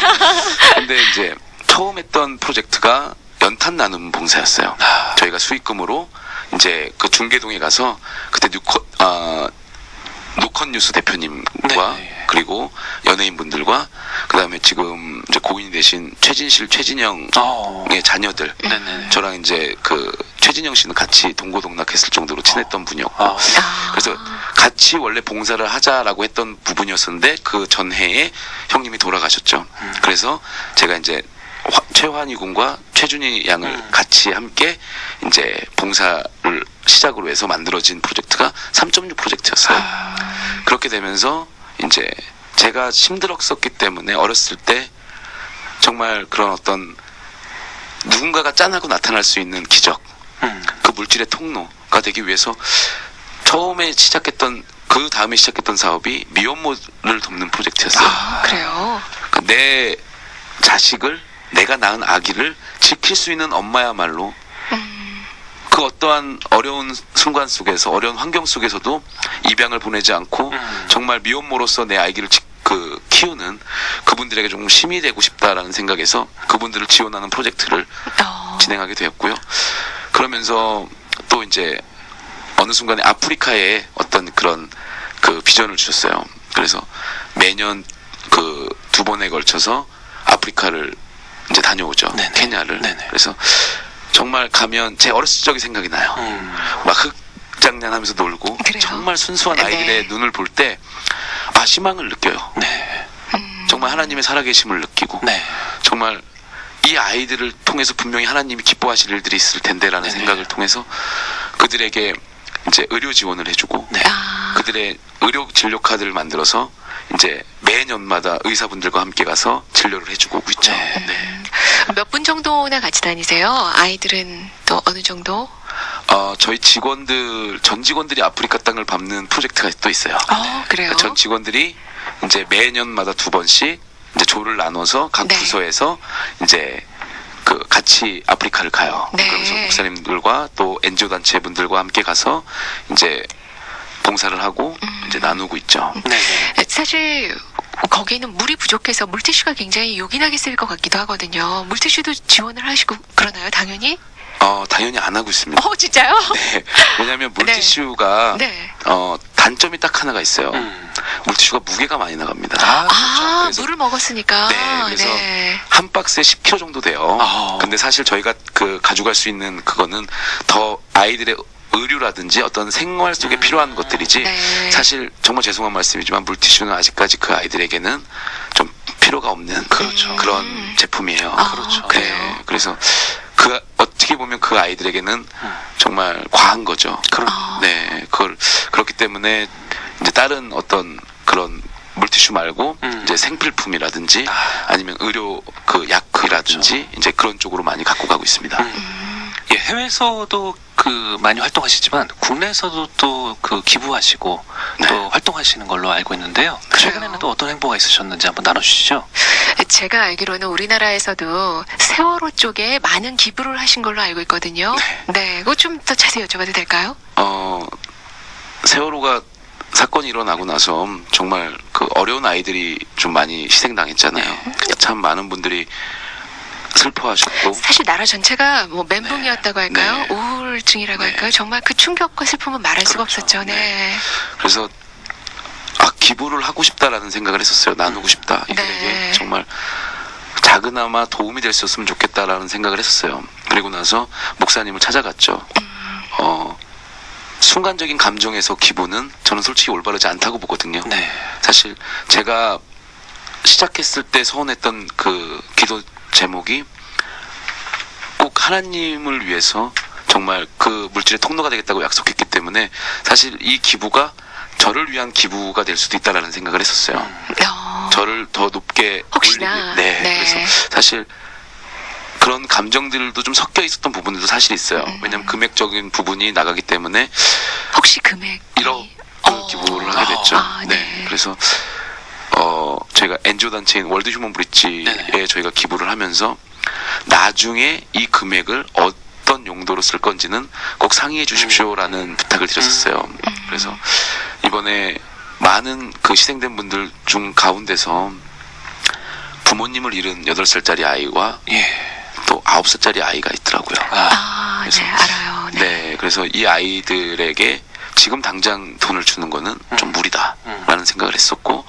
근데 이제 처음 했던 프로젝트가 연탄 나눔 봉사였어요. 저희가 수익금으로 이제 그 중계동에 가서 그때 노컷 뉴스 대표님과 네. 그리고 연예인분들과 그다음에 지금 이제 고인이 되신 최진실, 최진영의 자녀들, 네네. 저랑 이제 그 최진영 씨는 같이 동고동락했을 정도로 친했던 분이었고, 그래서 같이 원래 봉사를 하자라고 했던 부분이었었는데 그 전해에 형님이 돌아가셨죠. 그래서 제가 이제 최환희 군과 최준희 양을 같이 함께 이제 봉사를 시작으로 해서 만들어진 프로젝트가 3.6 프로젝트였어요. 그렇게 되면서 이제 제가 힘들었었기 때문에 어렸을 때 정말 그런 어떤 누군가가 짠하고 나타날 수 있는 기적, 그 물질의 통로가 되기 위해서 처음에 시작했던 그 다음에 시작했던 사업이 미혼모를 돕는 프로젝트였어요. 그래요? 내 자식을 내가 낳은 아기를 지킬 수 있는 엄마야말로 그 어떠한 어려운 순간 속에서 어려운 환경 속에서도 입양을 보내지 않고 정말 미혼모로서 내 아이를 키우는 그분들에게 좀 힘이 되고 싶다라는 생각에서 그분들을 지원하는 프로젝트를 진행하게 되었고요. 그러면서 또 이제 어느 순간에 아프리카에 어떤 그런 그 비전을 주셨어요. 그래서 매년 그 2번에 걸쳐서 아프리카를 이제 다녀오죠. 네네. 케냐를. 네네. 그래서 정말 가면 제 어렸을 적이 생각이 나요. 막 흑장난하면서 놀고 그래요? 정말 순수한 네. 아이들의 눈을 볼 때 희망을 느껴요. 네. 정말 하나님의 살아계심을 느끼고 네. 정말 이 아이들을 통해서 분명히 하나님이 기뻐하실 일들이 있을 텐데라는 네네. 생각을 통해서 그들에게 이제 의료 지원을 해주고 네. 그들의 의료 진료 카드를 만들어서 이제 매년마다 의사분들과 함께 가서 진료를 해주고 오고 있죠. 네. 몇 분 정도나 같이 다니세요? 아이들은 또 어느 정도? 저희 전 직원들이 아프리카 땅을 밟는 프로젝트가 또 있어요. 그래요? 전 직원들이 이제 매년마다 2번씩 이제 조를 나눠서 각 네. 부서에서 이제 그 같이 아프리카를 가요. 네. 그러면서 목사님들과 또 NGO 단체 분들과 함께 가서 이제 봉사를 하고 이제 나누고 있죠. 네. 사실 거기는 물이 부족해서 물티슈가 굉장히 요긴하게 쓰일 것 같기도 하거든요. 물티슈도 지원을 하시고 그러나요? 당연히? 당연히 안 하고 있습니다. 진짜요? 네. 왜냐하면 물티슈가 네. 단점이 딱 하나가 있어요. 물티슈가 무게가 많이 나갑니다. 그렇죠. 그래서 물을 먹었으니까. 네, 그래서 네. 한 박스에 10kg 정도 돼요. 근데 사실 저희가 가져갈 수 있는 그거는 더 아이들의 의류라든지 어떤 생활 속에 필요한 것들이지 네. 사실 정말 죄송한 말씀이지만 물티슈는 아직까지 그 아이들에게는 좀 필요가 없는 그런 제품이에요. 그렇죠. 네, 그래서 어떻게 보면 그 아이들에게는 정말 과한 거죠. 네, 그렇기 때문에 이제 다른 어떤 그런 물티슈 말고 이제 생필품이라든지 아니면 의료 그 약이라든지 이제 그런 쪽으로 많이 갖고 가고 있습니다. 예, 해외에서도 많이 활동하시지만 국내에서도 또 그 기부하시고 네. 또 활동하시는 걸로 알고 있는데요. 최근에는 또 어떤 행보가 있으셨는지 한번 나눠주시죠. 제가 알기로는 우리나라에서도 세월호 쪽에 많은 기부를 하신 걸로 알고 있거든요. 네, 그거 좀 더 자세히 여쭤봐도 될까요? 세월호가 사건이 일어나고 나서 정말 그 어려운 아이들이 좀 많이 희생당했잖아요. 참 많은 분들이 슬퍼하셨고 사실 나라 전체가 뭐 멘붕이었다고 할까요? 네. 우울증이라고 네. 할까요? 정말 그 충격과 슬픔은 말할 수가 그렇죠. 없었죠. 네. 네. 그래서 기부를 하고 싶다라는 생각을 했었어요. 나누고 싶다. 이들에게 네. 정말 작은아마 도움이 될 수 있었으면 좋겠다라는 생각을 했었어요. 그리고 나서 목사님을 찾아갔죠. 순간적인 감정에서 기부는 저는 솔직히 올바르지 않다고 보거든요. 네. 사실 제가 시작했을 때 서원했던 그 기도 제목이 꼭 하나님을 위해서 정말 그 물질의 통로가 되겠다고 약속했기 때문에 사실 이 기부가 저를 위한 기부가 될 수도 있다라는 생각을 했었어요. 저를 더 높게 혹시나. 올리기. 네. 네. 그래서 사실 그런 감정들도 좀 섞여 있었던 부분들도 사실 있어요. 왜냐하면 금액적인 부분이 나가기 때문에 혹시 금액 1억 기부를 하게 됐죠. 네. 그래서 저희가 NGO 단체인 월드 휴먼 브릿지에 네네. 저희가 기부를 하면서 나중에 이 금액을 어떤 용도로 쓸 건지는 꼭 상의해 주십시오라는 부탁을 드렸었어요. 그래서 이번에 많은 그 희생된 분들 중 가운데서 부모님을 잃은 8살짜리 아이와 또 9살짜리 아이가 있더라고요. 그래서, 네, 알아요. 네. 네, 그래서 이 아이들에게 지금 당장 돈을 주는 거는 좀 무리다라는 생각을 했었고,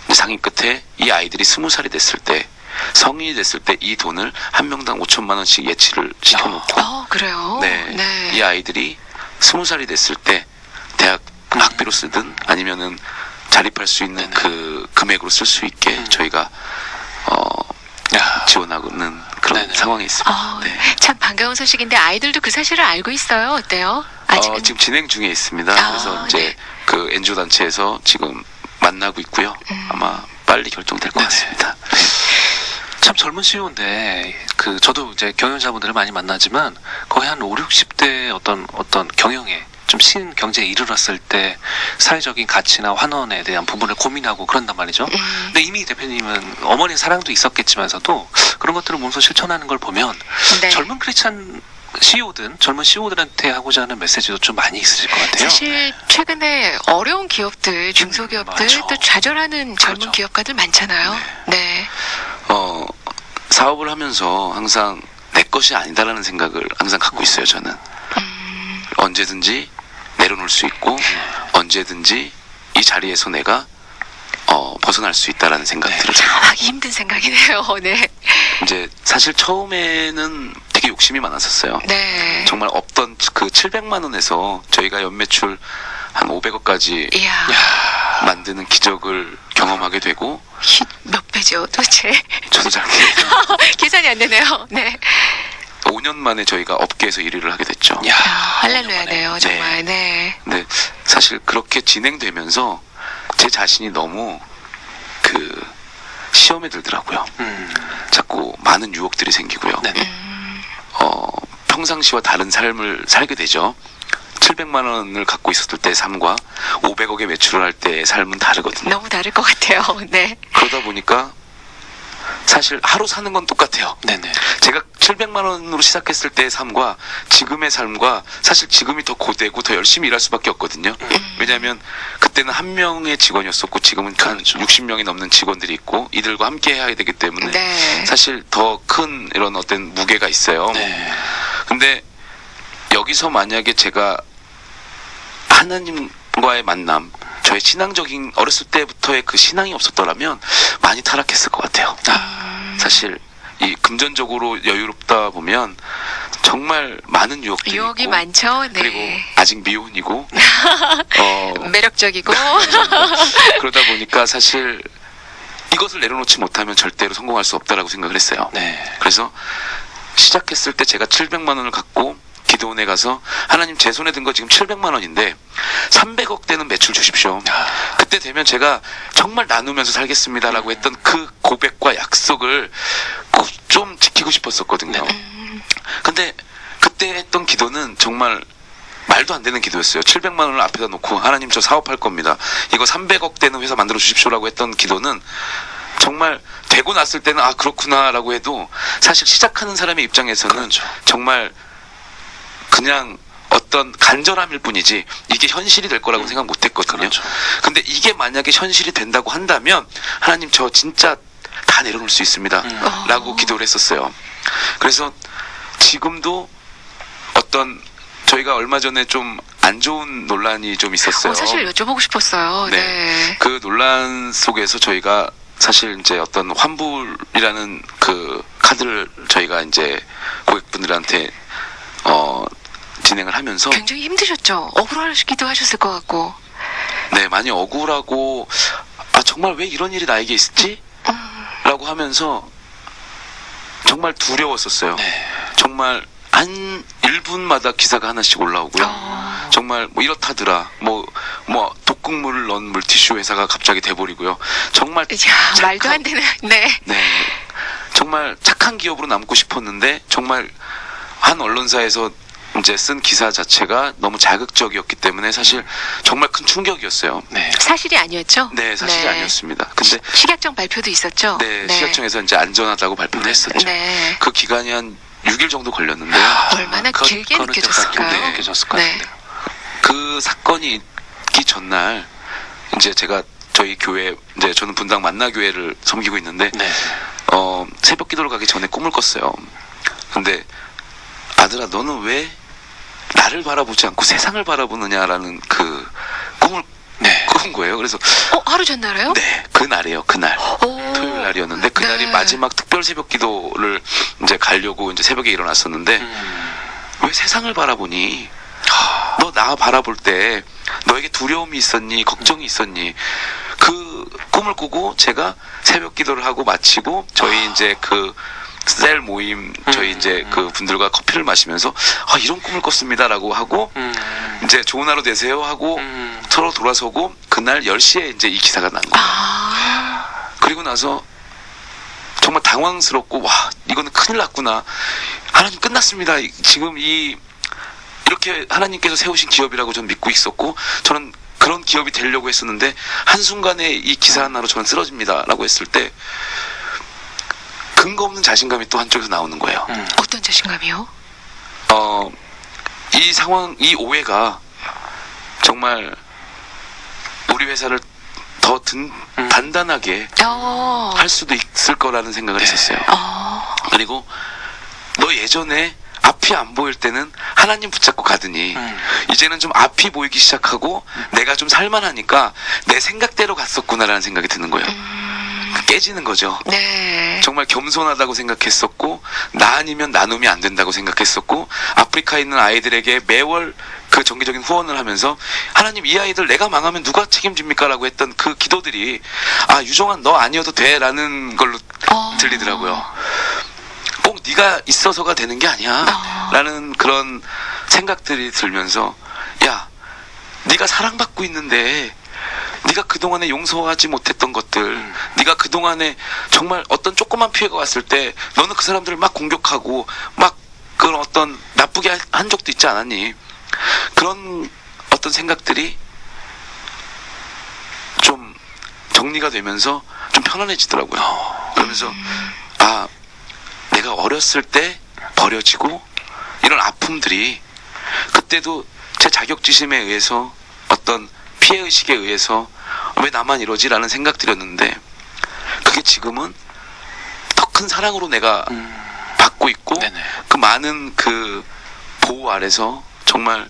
상의 끝에 이 아이들이 20살이 됐을 때, 성인이 됐을 때 이 돈을 한 명당 5천만 원씩 예치를 시켜놓고, 그래요? 네, 이 아이들이 20살이 됐을 때 대학 학비로 쓰든 아니면은 자립할 수 있는 그 금액으로 쓸 수 있게 저희가 지원하고는 그런 상황에 있습니다. 네. 참 반가운 소식인데 아이들도 그 사실을 알고 있어요. 어때요? 아직은 지금 진행 중에 있습니다. 그래서 이제 네. 그 NGO 단체에서 지금 만나고 있고요. 아마 빨리 결정될 것 같습니다. 참 젊은 CEO인데 저도 이제 경영자분들을 많이 만나지만 거의 한 5, 60대 어떤 경영에 좀 신경제에 이르렀을 때 사회적인 가치나 환원에 대한 부분을 고민하고 그런단 말이죠. 근데 이미 대표님은 어머니의 사랑도 있었겠지만서도 그런 것들을 몸소 실천하는 걸 보면 네. 젊은 크리스찬 CEO든 젊은 CEO들한테 하고자 하는 메시지도 좀 많이 있으실 것 같아요. 사실 최근에 어려운 기업들, 중소기업들 맞아. 또 좌절하는 젊은 그렇죠. 기업가들 많잖아요. 네. 사업을 하면서 항상 내 것이 아니다라는 생각을 항상 갖고 있어요. 저는 언제든지 내려놓을 수 있고 언제든지 이 자리에서 내가 벗어날 수 있다라는 생각이 들어요. 하기 힘든 생각이네요. 네. 이제 사실 처음에는 되게 욕심이 많았었어요. 네. 정말 없던 그 700만 원에서 저희가 연매출 한 500억까지 이야. 만드는 기적을 경험하게 되고, 몇 배죠, 도대체? 저도 잘 계산이 안 되네요. 네. 5년 만에 저희가 업계에서 1위를 하게 됐죠. 야, 할렐루야네요, 정말. 네. 근데 사실 그렇게 진행되면서 제 자신이 너무 시험에 들더라고요. 자꾸 많은 유혹들이 생기고요. 평상시와 다른 삶을 살게 되죠. 700만 원을 갖고 있었을 때 삶과 500억의 매출을 할 때의 삶은 다르거든요. 너무 다를 것 같아요. 네. 그러다 보니까 사실 하루 사는 건 똑같아요. 네네. 제가 700만 원으로 시작했을 때의 삶과 지금의 삶과 사실 지금이 더 고되고 더 열심히 일할 수밖에 없거든요. 왜냐하면 그때는 한 명의 직원이었었고 지금은 한 60명이 넘는 직원들이 있고 이들과 함께 해야 되기 때문에 네. 사실 더 큰 이런 어떤 무게가 있어요. 네. 근데 여기서 만약에 제가 하나님과의 만남, 저의 신앙적인 어렸을 때부터의 그 신앙이 없었더라면 많이 타락했을 것 같아요. 사실 이 금전적으로 여유롭다 보면 정말 많은 유혹들이 유혹이 있고, 많죠. 네. 그리고 아직 미혼이고 매력적이고. 그러다 보니까 사실 이것을 내려놓지 못하면 절대로 성공할 수 없다라고 생각을 했어요. 네. 그래서 시작했을 때 제가 700만 원을 갖고 기도원에 가서 하나님 제 손에 든 거 지금 700만 원인데 300억 되는 매출 주십시오. 그때 되면 제가 정말 나누면서 살겠습니다라고 했던 그 고백과 약속을 꼭 좀 지키고 싶었었거든요. 근데 그때 했던 기도는 정말 말도 안 되는 기도였어요. 700만 원을 앞에다 놓고 하나님 저 사업할 겁니다. 이거 300억 되는 회사 만들어 주십시오라고 했던 기도는 정말 되고 났을 때는 아 그렇구나라고 해도 사실 시작하는 사람의 입장에서는 그렇죠. 정말 그냥 어떤 간절함일 뿐이지 이게 현실이 될 거라고 생각 못 했거든요. 그렇죠. 근데 이게 만약에 현실이 된다고 한다면 하나님 저 진짜 다 내려놓을 수 있습니다. 라고 기도를 했었어요. 그래서 지금도 어떤 저희가 얼마 전에 좀 안 좋은 논란이 좀 있었어요. 사실 여쭤보고 싶었어요. 네. 네. 그 논란 속에서 저희가 사실 이제 어떤 환불이라는 그 카드를 저희가 이제 고객분들한테 진행을 하면서 굉장히 힘드셨죠? 억울하시기도 하셨을 것 같고. 네, 많이 억울하고 정말 왜 이런 일이 나에게 있었지? 라고 하면서 정말 두려웠었어요. 네. 정말 한 1분마다 기사가 하나씩 올라오고요. 정말 뭐 이렇다더라. 뭐 독극물을 넣은 물티슈 회사가 갑자기 돼버리고요. 정말 야, 말도 안 되는. 네. 네, 정말 착한 기업으로 남고 싶었는데 정말 한 언론사에서 이제 쓴 기사 자체가 너무 자극적이었기 때문에 사실 정말 큰 충격이었어요. 네. 사실이 아니었죠? 네, 사실이 아니었습니다. 근데 식약청 발표도 있었죠? 네, 시각청에서 이제 안전하다고 발표를 했었죠. 네. 그 기간이 한 6일 정도 걸렸는데요. 얼마나 길게 느껴졌을까요? 느껴졌을 것 네. 같은데요. 그 사건이 있기 전날 이제 제가 저희 교회 이제 저는 분당 만나교회를 섬기고 있는데 네. 새벽 기도를 가기 전에 꿈을 꿨어요. 근데 아들아 너는 왜 나를 바라보지 않고 세상을 바라보느냐라는 그 꿈을 네. 꾼 거예요. 그래서 하루 전날에요? 네, 그날이에요. 그날. 오. 토요일 날이었는데 그날이 네. 마지막 특별 새벽 기도를 이제 가려고 이제 새벽에 일어났었는데 왜 세상을 바라보니? 너 나 바라볼 때 너에게 두려움이 있었니? 걱정이 있었니? 그 꿈을 꾸고 제가 새벽 기도를 하고 마치고 저희 이제 그 셀 모임 저희 이제 그 분들과 커피를 마시면서 이런 꿈을 꿨습니다라고 하고 이제 좋은 하루 되세요 하고 서로 돌아서고 그날 10시에 이제 이 기사가 난 거예요. 그리고 나서 정말 당황스럽고 와 이거는 큰일 났구나. 하나님 끝났습니다. 지금 이렇게 하나님께서 세우신 기업이라고 저는 믿고 있었고 저는 그런 기업이 되려고 했었는데 한순간에 이 기사 하나로 저는 쓰러집니다라고 했을 때 근거 없는 자신감이 또 한쪽에서 나오는 거예요. 어떤 자신감이요? 이 상황, 이 오해가 정말 우리 회사를 더 단단하게 할 수도 있을 거라는 생각을 했었어요. 그리고 너 예전에 앞이 안 보일 때는 하나님 붙잡고 가더니 이제는 좀 앞이 보이기 시작하고 내가 좀 살만하니까 내 생각대로 갔었구나라는 생각이 드는 거예요. 깨지는 거죠. 네. 정말 겸손하다고 생각했었고 나 아니면 나눔이 안 된다고 생각했었고 아프리카에 있는 아이들에게 매월 그 정기적인 후원을 하면서 하나님 이 아이들 내가 망하면 누가 책임집니까? 라고 했던 그 기도들이 유정환 너 아니어도 돼 라는 걸로 들리더라고요. 꼭 네가 있어서가 되는 게 아니야 라는 그런 생각들이 들면서 야 네가 사랑받고 있는데 네가 그동안에 용서하지 못했던 것들 네가 그동안에 정말 어떤 조그만 피해가 왔을 때 너는 그 사람들을 막 공격하고 막 그런 어떤 나쁘게 한 적도 있지 않았니? 그런 어떤 생각들이 좀 정리가 되면서 좀 편안해지더라고요. 그러면서 내가 어렸을 때 버려지고 이런 아픔들이 그때도 제 자격지심에 의해서 어떤 피해의식에 의해서 왜 나만 이러지라는 생각들이었는데 그게 지금은 더 큰 사랑으로 내가 받고 있고 그 많은 그 보호 아래서 정말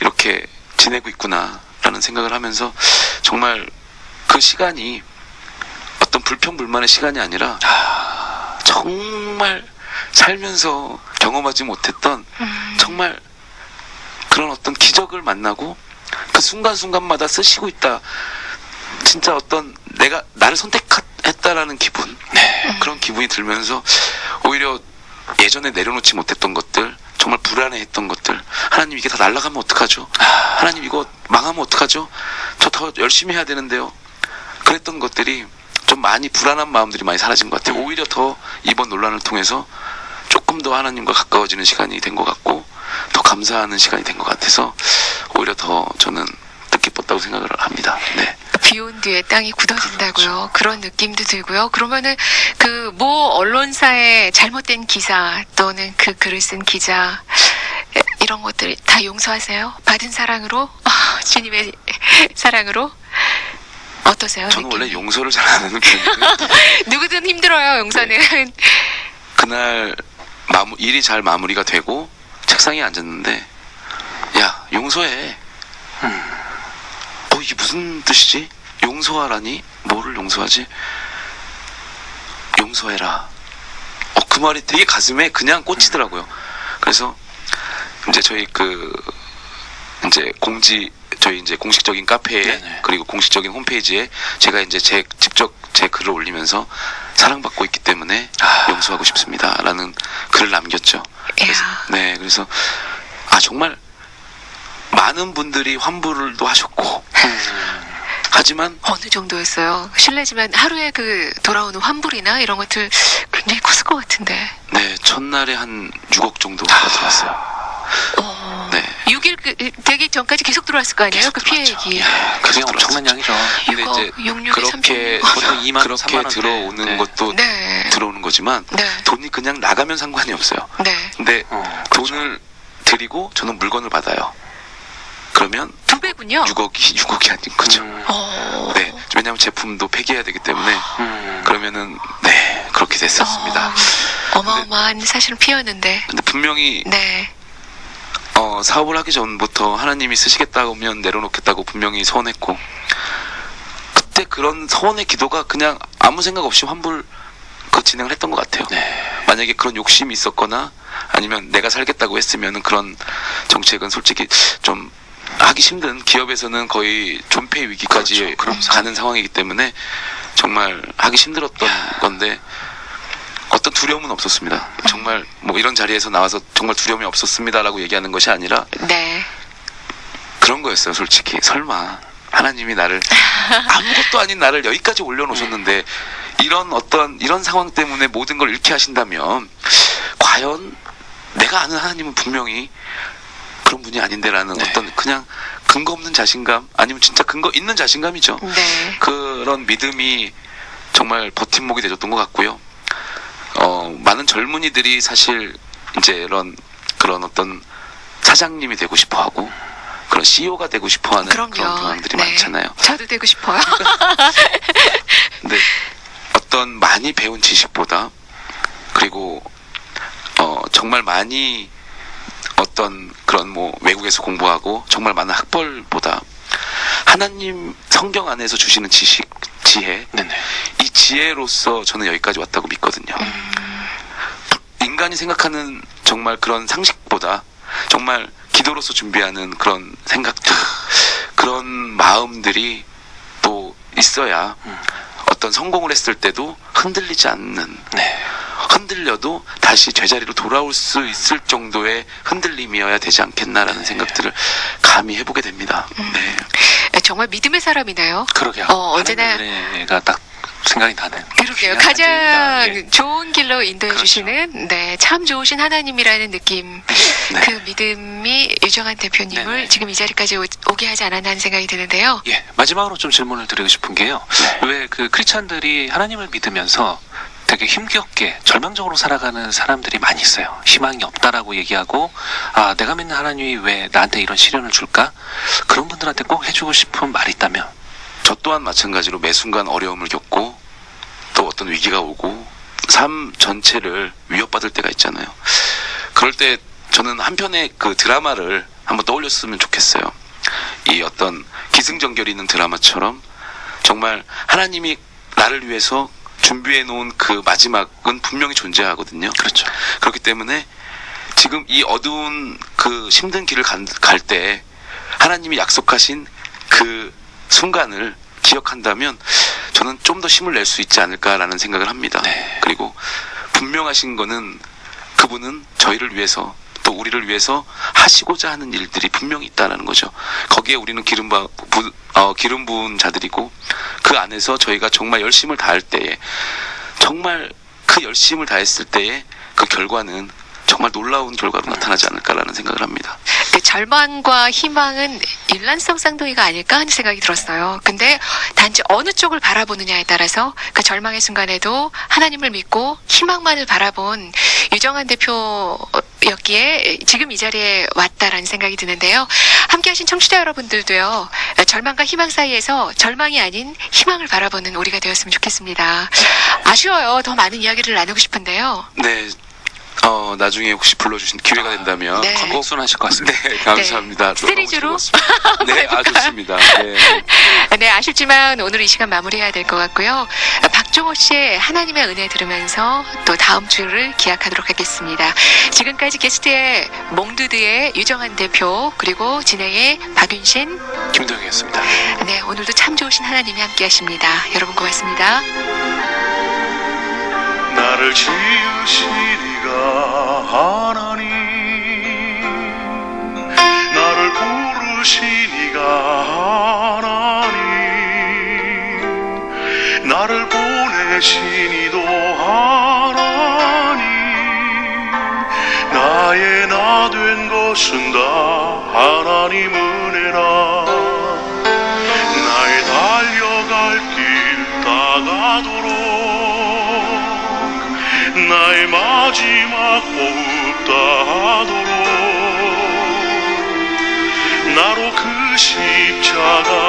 이렇게 지내고 있구나라는 생각을 하면서 정말 그 시간이 어떤 불평불만의 시간이 아니라 정말 살면서 경험하지 못했던 정말 그런 어떤 기적을 만나고 그 순간순간마다 쓰시고 있다. 진짜 어떤 내가 나를 선택했다라는 기분 그런 기분이 들면서 오히려 예전에 내려놓지 못했던 것들 정말 불안해했던 것들 하나님 이게 다 날아가면 어떡하죠? 하나님 이거 망하면 어떡하죠? 저 더 열심히 해야 되는데요. 그랬던 것들이 좀 많이 불안한 마음들이 많이 사라진 것 같아요. 오히려 더 이번 논란을 통해서 조금 더 하나님과 가까워지는 시간이 된 것 같고 더 감사하는 시간이 된 것 같아서 오히려 더 저는 뜻깊었다고 생각을 합니다. 네. 비 온 뒤에 땅이 굳어진다고요. 그런 느낌도 들고요. 그러면은 그 모 언론사의 잘못된 기사 또는 그 글을 쓴 기자 이런 것들 다 용서하세요? 받은 사랑으로? 주님의 사랑으로? 어떠세요? 저는 느낌이? 원래 용서를 잘 안 하는 편인데 누구든 힘들어요. 용서는. 그날 일이 잘 마무리가 되고 책상에 앉았는데 야 용서해. 이게 무슨 뜻이지? 용서하라니? 뭐를 용서하지? 용서해라. 그 말이 되게 가슴에 그냥 꽂히더라고요. 그래서 이제 저희 저희 이제 공식적인 카페에 그리고 공식적인 홈페이지에 제가 이제 직접 제 글을 올리면서 사랑받고 있기 때문에 용서하고 싶습니다라는 글을 남겼죠. 그래서 정말 많은 분들이 환불도 하셨고 하지만 어느 정도였어요? 실례지만 하루에 그 돌아오는 환불이나 이런 것들 굉장히 컸을 것 같은데. 네, 첫날에 한 6억 정도가 들어왔어요. 네. 6일 되기 전까지 계속 들어왔을 거 아니에요? 그 피해액이. 그게 엄청난 양이죠. 근데 이제 6, 6에 그렇게 36. 보통 2만, 그렇게 3만 원대. 들어오는 것도 들어오는 거지만 돈이 그냥 나가면 상관이 없어요. 근데 돈을 드리고 저는 물건을 받아요. 그러면 두 배군요. 6억이 아닌 거죠. 네, 왜냐하면 제품도 폐기해야 되기 때문에 그러면은 네 그렇게 됐었습니다. 어마어마한 사실은 피였는데. 근데 분명히 네. 사업을 하기 전부터 하나님이 쓰시겠다고 하면 내려놓겠다고 분명히 서원했고 그때 그런 서원의 기도가 그냥 아무 생각 없이 환불 진행을 했던 것 같아요. 네. 만약에 그런 욕심이 있었거나 아니면 내가 살겠다고 했으면은 그런 정책은 솔직히 좀 하기 힘든, 기업에서는 거의 존폐 위기까지 그렇죠. 가는 상황이기 때문에 정말 하기 힘들었던 건데 어떤 두려움은 없었습니다. 정말 뭐 이런 자리에서 나와서 정말 두려움이 없었습니다라고 얘기하는 것이 아니라 네. 그런 거였어요. 솔직히 설마 하나님이 나를 아무것도 아닌 나를 여기까지 올려놓으셨는데 이런 상황 때문에 모든 걸 잃게 하신다면 과연 내가 아는 하나님은 분명히 그런 분이 아닌데라는 네. 어떤 그냥 근거 없는 자신감 아니면 진짜 근거 있는 자신감이죠. 네. 그런 믿음이 정말 버팀목이 되었던 것 같고요. 많은 젊은이들이 사실 이제 그런 어떤 사장님이 되고 싶어하고 그런 CEO가 되고 싶어하는 그런 경향들이 많잖아요. 저도 되고 싶어요. 근데 어떤 많이 배운 지식보다 그리고 정말 많이 어떤 그런 뭐 외국에서 공부하고 정말 많은 학벌보다 하나님 성경 안에서 주시는 지식, 지혜, 네네. 이 지혜로서 저는 여기까지 왔다고 믿거든요. 인간이 생각하는 정말 그런 상식보다 정말 기도로서 준비하는 그런 생각들, 그런 마음들이 또 있어야 어떤 성공을 했을 때도 흔들리지 않는, 네. 흔들려도 다시 제자리로 돌아올 수 있을 정도의 흔들림이어야 되지 않겠나라는 생각들을 감히 해보게 됩니다. 네. 정말 믿음의 사람이네요. 그러게요. 언제나 하나님의 딱 생각이 나는. 그러게요. 중요한 가장 단계입니다. 예. 좋은 길로 인도해 그렇죠. 주시는 참 좋으신 하나님이라는 느낌. 네. 그 믿음이 유정한 대표님을 네네. 지금 이 자리까지 오게 하지 않았나 하는 생각이 드는데요. 예, 마지막으로 좀 질문을 드리고 싶은 게요. 왜 그 크리스찬들이 하나님을 믿으면서 되게 힘겹게 절망적으로 살아가는 사람들이 많이 있어요. 희망이 없다라고 얘기하고 내가 믿는 하나님이 왜 나한테 이런 시련을 줄까? 그런 분들한테 꼭 해주고 싶은 말이 있다면 저 또한 마찬가지로 매 순간 어려움을 겪고 또 어떤 위기가 오고 삶 전체를 위협받을 때가 있잖아요. 그럴 때 저는 한편의 그 드라마를 한번 떠올렸으면 좋겠어요. 이 어떤 기승전결이 있는 드라마처럼 정말 하나님이 나를 위해서 준비해 놓은 그 마지막은 분명히 존재하거든요. 그렇죠. 그렇기 때문에 지금 이 어두운 그 힘든 길을 갈 때 하나님이 약속하신 그 순간을 기억한다면 저는 좀 더 힘을 낼 수 있지 않을까라는 생각을 합니다. 네. 그리고 분명하신 거는 그분은 저희를 위해서 또 우리를 위해서 하시고자 하는 일들이 분명히 있다는 거죠. 거기에 우리는 기름 부은 자들이고 그 안에서 저희가 정말 열심을 다할 때에 정말 그 열심을 다했을 때에 그 결과는 정말 놀라운 결과로 나타나지 않을까라는 생각을 합니다. 그 절망과 희망은 일란성 쌍둥이가 아닐까 하는 생각이 들었어요. 근데 단지 어느 쪽을 바라보느냐에 따라서 그 절망의 순간에도 하나님을 믿고 희망만을 바라본 유정한 대표였기에 지금 이 자리에 왔다라는 생각이 드는데요. 함께 하신 청취자 여러분들도요. 절망과 희망 사이에서 절망이 아닌 희망을 바라보는 우리가 되었으면 좋겠습니다. 아쉬워요. 더 많은 이야기를 나누고 싶은데요. 네. 나중에 혹시 불러주신 기회가 된다면 네. 꼭 순하실 것 같습니다. 네, 감사합니다. 네. 시리즈로 네, 좋습니다. 네. 네, 아쉽지만 오늘 이 시간 마무리해야 될 것 같고요. 박종호 씨의 하나님의 은혜 들으면서 또 다음 주를 기약하도록 하겠습니다. 지금까지 게스트의 몽드드의 유정한 대표 그리고 진행의 박윤신 김도영이었습니다. 네, 오늘도 참 좋으신 하나님이 함께 하십니다. 여러분 고맙습니다. 나를 지으시니가 하나님 나를 부르시니가 하나님 나를 보내시니도 하나님 나의 나 된 것은 다 하나님 은혜라 나의 달려갈 길 다가도록 나의 마지막 호흡 다하도록 나로 그 십자가